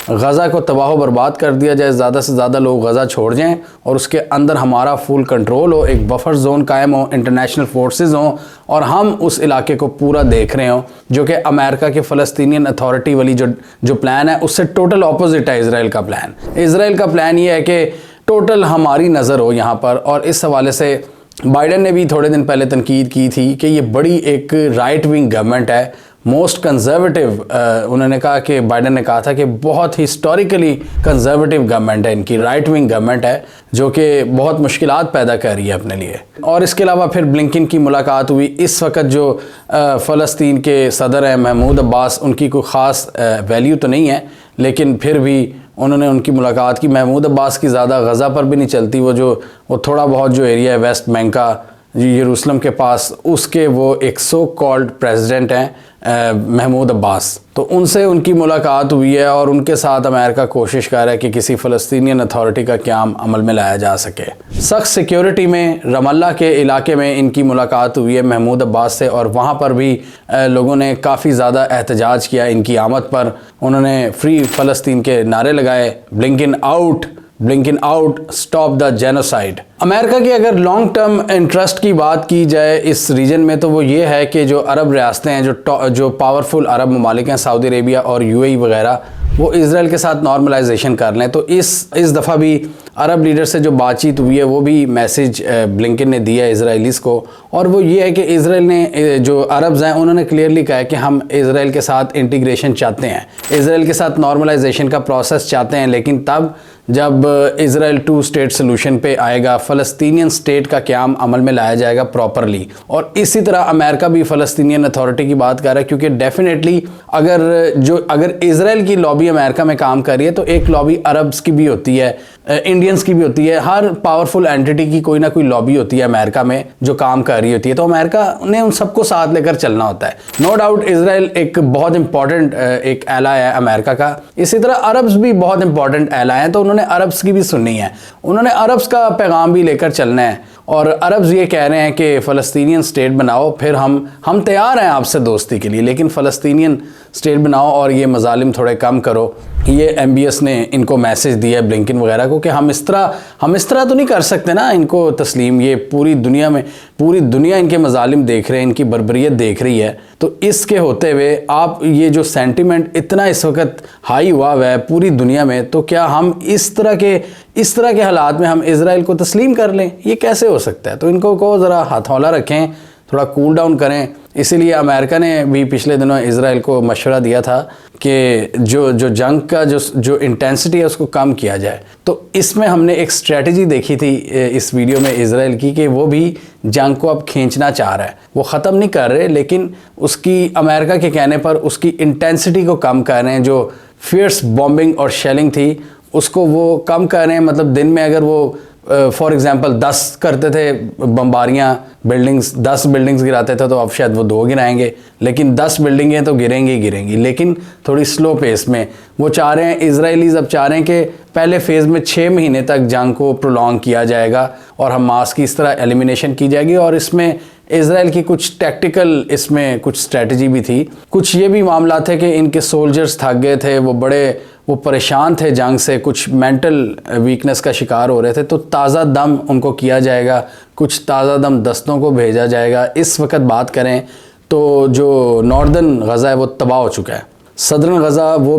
غزہ کو تباہ و برباد کر دیا جائے، زیادہ سے زیادہ لوگ غزہ چھوڑ جائیں، اور اس کے اندر ہمارا فل کنٹرول ہو، ایک بفر زون قائم ہو، انٹرنیشنل فورسز ہوں، اور ہم اس علاقے کو پورا دیکھ رہے ہوں. جو کہ امریکہ کے فلسطینین اتھارٹی والی جو پلان ہے اس سے ٹوٹل اپوزٹ ہے اسرائیل کا پلان. اسرائیل کا پلان یہ ہے کہ ٹوٹل ہماری نظر ہو یہاں پر. اور اس حوالے سے بائیڈن نے بھی تھوڑے دن پہلے تنقید کی تھی کہ یہ بڑی ایک رائٹ ونگ گورنمنٹ ہے، موسٹ کنزرویٹو. انہوں نے کہا کہ بائیڈن نے کہا تھا کہ بہت ہسٹوریکلی کنزرویٹو گورنمنٹ ہے ان کی، رائٹ ونگ گورنمنٹ ہے، جو کہ بہت مشکلات پیدا کر رہی ہے اپنے لیے. اور اس کے علاوہ پھر بلنکن کی ملاقات ہوئی. اس وقت جو فلسطین کے صدر ہیں محمود عباس، ان کی کوئی خاص ویلیو تو نہیں ہے، لیکن پھر بھی انہوں نے ان کی ملاقات کی. محمود عباس کی زیادہ غزہ پر بھی نہیں چلتی، وہ تھوڑا بہت جو ایریا ہے ویسٹ بینک کا، یروشلم کے پاس، اس کے وہ ایک سو کالڈ پریزیڈنٹ ہیں محمود عباس. تو ان سے ان کی ملاقات ہوئی ہے، اور ان کے ساتھ امریکہ کوشش کر رہا ہے کہ کسی فلسطینین اتھارٹی کا قیام عمل میں لایا جا سکے. سخت سیکیورٹی میں رام اللہ کے علاقے میں ان کی ملاقات ہوئی ہے محمود عباس سے، اور وہاں پر بھی لوگوں نے کافی زیادہ احتجاج کیا ان کی آمد پر. انہوں نے فری فلسطین کے نعرے لگائے، بلنکن آؤٹ، سٹاپ دا جینوسائیڈ. امریکہ کی اگر لانگ ٹرم انٹرسٹ کی بات کی جائے اس ریجن میں، تو وہ یہ ہے کہ جو عرب ریاستیں ہیں، جو پاورفل عرب ممالک ہیں، سعودی عربیہ اور UAE وغیرہ، وہ اسرائیل کے ساتھ نارملائزیشن کر لیں. تو اس دفعہ بھی عرب لیڈر سے جو بات چیت ہوئی ہے وہ بھی میسیج بلنکن نے دیا ہے اسرائیلیز کو، اور وہ یہ ہے کہ اسرائیل نے، جو عربز ہیں انہوں نے کلیئرلی کہا ہے کہ ہم اسرائیل کے ساتھ انٹیگریشن چاہتے ہیں، اسرائیل کے ساتھ نارملائزیشن کا پروسیس چاہتے ہیں، لیکن تب جب اسرائیل 2 اسٹیٹ سلوشن پہ آئے گا، فلسطینین اسٹیٹ کا قیام عمل میں لایا جائے گا پراپرلی. اور اسی طرح امریکہ بھی فلسطینین اتھارٹی کی بات کر رہا ہے، کیونکہ ڈیفینیٹلی اگر اسرائیل کی لابی امریکہ میں کام کر رہی ہے تو ایک لابی عربس کی بھی ہوتی ہے، انڈینس کی بھی ہوتی ہے. ہر پاورفل اینٹی کی کوئی نہ کوئی لابی ہوتی ہے امریکہ میں جو کام کر رہی ہوتی ہے، تو امریکہ نے ان سب کو ساتھ لے کر چلنا ہوتا ہے. نو ڈاؤٹ اسرائیل ایک بہت امپورٹنٹ ایک ایلا ہے امریکہ کا. اسی طرح عربس بھی بہت امپورٹنٹ ایلا ہیں، تو انہوں نے عربس کی بھی سننی ہے، انہوں نے عربس کا پیغام بھی لے کر چلنا ہے. اور عربز یہ کہہ رہے ہیں کہ فلسطینین اسٹیٹ بناؤ، پھر ہم تیار ہیں آپ سے دوستی کے لیے، لیکن فلسطینین اسٹیٹ بناؤ اور یہ مظالم تھوڑے کم کرو. یہ ایم بی ایس نے ان کو میسج دیا ہے بلنکن وغیرہ کو کہ ہم اس طرح تو نہیں کر سکتے نا ان کو تسلیم. یہ پوری دنیا ان کے مظالم دیکھ رہے ہیں، ان کی بربریت دیکھ رہی ہے. تو اس کے ہوتے ہوئے آپ یہ جو سینٹیمنٹ اتنا اس وقت ہائی ہوا ہے پوری دنیا میں، تو کیا ہم اس طرح کے حالات میں ہم اسرائیل کو تسلیم کر لیں؟ یہ کیسے ہو سکتا ہے؟ تو ان کو ذرا ہتھولا رکھیں، تھوڑا کول ڈاؤن کریں. اسی لیے امریکہ نے بھی پچھلے دنوں اسرائیل کو مشورہ دیا تھا کہ جو جنگ کا جو انٹینسٹی ہے اس کو کم کیا جائے. تو اس میں ہم نے ایک اسٹریٹجی دیکھی تھی اس ویڈیو میں اسرائیل کی، کہ وہ بھی جنگ کو اب کھینچنا چاہ رہا ہے. وہ ختم نہیں کر رہے، لیکن اس کی امریکہ کے کہنے پر اس کی انٹینسٹی کو کم کر رہے ہیں. جو فیئرس بامبنگ اور شیلنگ تھی اس کو وہ کم کر رہے ہیں. مطلب دن میں اگر وہ فار ایگزامپل 10 کرتے تھے بمباریاں، 10 بلڈنگز گراتے تھے، تو اب شاید وہ 2 گرائیں گے، لیکن 10 بلڈنگیں تو گریں گی، لیکن تھوڑی سلو پیس میں. وہ چاہ رہے ہیں، اسرائیلیز اب چاہ رہے ہیں کہ پہلے فیز میں 6 مہینے تک جنگ کو پرولونگ کیا جائے گا اور حماس کی اس طرح ایلیمینیشن کی جائے گی. اور اس میں اسرائیل کی کچھ ٹیکٹیکل اس میں کچھ اسٹریٹجی بھی تھی. کچھ یہ بھی معاملات تھے کہ ان کے سولجرز تھک گئے تھے، وہ پریشان تھے جنگ سے، کچھ مینٹل ویکنس کا شکار ہو رہے تھے. تو تازہ دم ان کو کیا جائے گا، کچھ تازہ دم دستوں کو بھیجا جائے گا. اس وقت بات کریں تو جو ناردرن غزہ ہے وہ تباہ ہو چکا ہے. صدرن غزہ وہ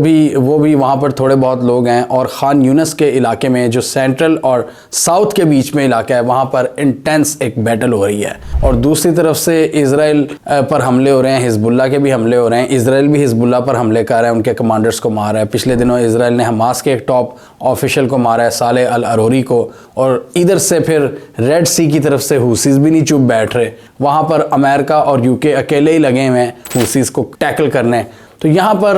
بھی وہاں پر تھوڑے بہت لوگ ہیں. اور خان یونس کے علاقے میں جو سینٹرل اور ساؤتھ کے بیچ میں علاقہ ہے، وہاں پر انٹینس ایک بیٹل ہو رہی ہے. اور دوسری طرف سے اسرائیل پر حملے ہو رہے ہیں، حزب اللہ کے بھی حملے ہو رہے ہیں. اسرائیل بھی حزب اللہ پر حملے کر رہا ہے، ان کے کمانڈرز کو مار رہا ہے. پچھلے دنوں اسرائیل نے حماس کے ایک ٹاپ آفیشل کو مارا ہے، صالح العروری کو. اور ادھر سے پھر ریڈ سی کی طرف سے حوثیز بھی نہیں چپ بیٹھ رہے، وہاں پر امریکہ اور یو کے اکیلے ہی لگے ہوئے ہیں حوثیز کو ٹیکل کرنے. تو یہاں پر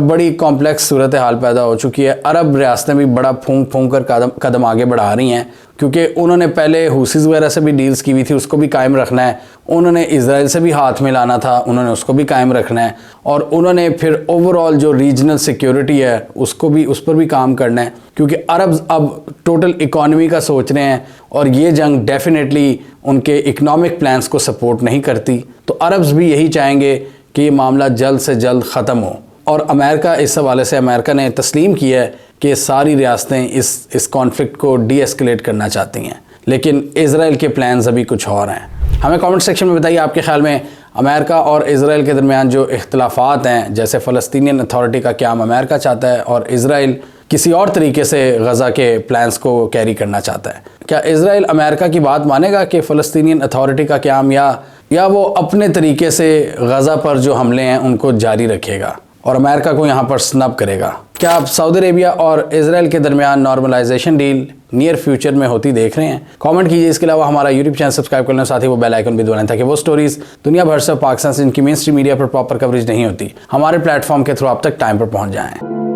بڑی کمپلیکس صورتحال پیدا ہو چکی ہے. عرب ریاستیں بھی بڑا پھونک کر قدم آگے بڑھا رہی ہیں، کیونکہ انہوں نے پہلے حوثیز وغیرہ سے بھی ڈیلز کی ہوئی تھی، اس کو بھی قائم رکھنا ہے. انہوں نے اسرائیل سے بھی ہاتھ ملانا تھا، انہوں نے اس کو بھی قائم رکھنا ہے. اور انہوں نے پھر اوورآل جو ریجنل سیکیورٹی ہے اس پر بھی کام کرنا ہے، کیونکہ عرب اب ٹوٹل اکانومی کا سوچ رہے ہیں. اور یہ جنگ ڈیفینیٹلی ان کے اکنامک پلانز کو سپورٹ نہیں کرتی. تو عربز بھی یہی چاہیں گے کہ یہ معاملہ جلد سے جلد ختم ہو. اور امریکہ اس حوالے سے امریکہ نے تسلیم کیا ہے کہ ساری ریاستیں اس کانفلکٹ کو ڈی ایسکیلیٹ کرنا چاہتی ہیں، لیکن اسرائیل کے پلانز ابھی کچھ اور ہیں. ہمیں کامنٹ سیکشن میں بتائیے آپ کے خیال میں امریکہ اور اسرائیل کے درمیان جو اختلافات ہیں، جیسے فلسطینین اتھارٹی کا قیام امریکہ چاہتا ہے اور اسرائیل کسی اور طریقے سے غزہ کے پلانز کو کیری کرنا چاہتا ہے، کیا اسرائیل امریکہ کی بات مانے گا کہ فلسطینین اتھارٹی کا قیام یا وہ اپنے طریقے سے غزہ پر جو حملے ہیں ان کو جاری رکھے گا اور امریکہ کو یہاں پر سنب کرے گا؟ کیا آپ سعودی عربیہ اور اسرائیل کے درمیان نارملائزیشن ڈیل نیئر فیوچر میں ہوتی دیکھ رہے ہیں؟ کامنٹ کیجیے. اس کے علاوہ ہمارا یوٹیوب چینل سبسکرائب کر لیں، ساتھ ہی وہ بیل آئیکن بھی دبائیں تاکہ وہ سٹوریز دنیا بھر سے پاکستان سے جن کی مین اسٹریم میڈیا پر پراپر کوریج نہیں ہوتی ہمارے پلیٹ فارم کے تھرو آپ تک ٹائم پر پہنچ جائیں.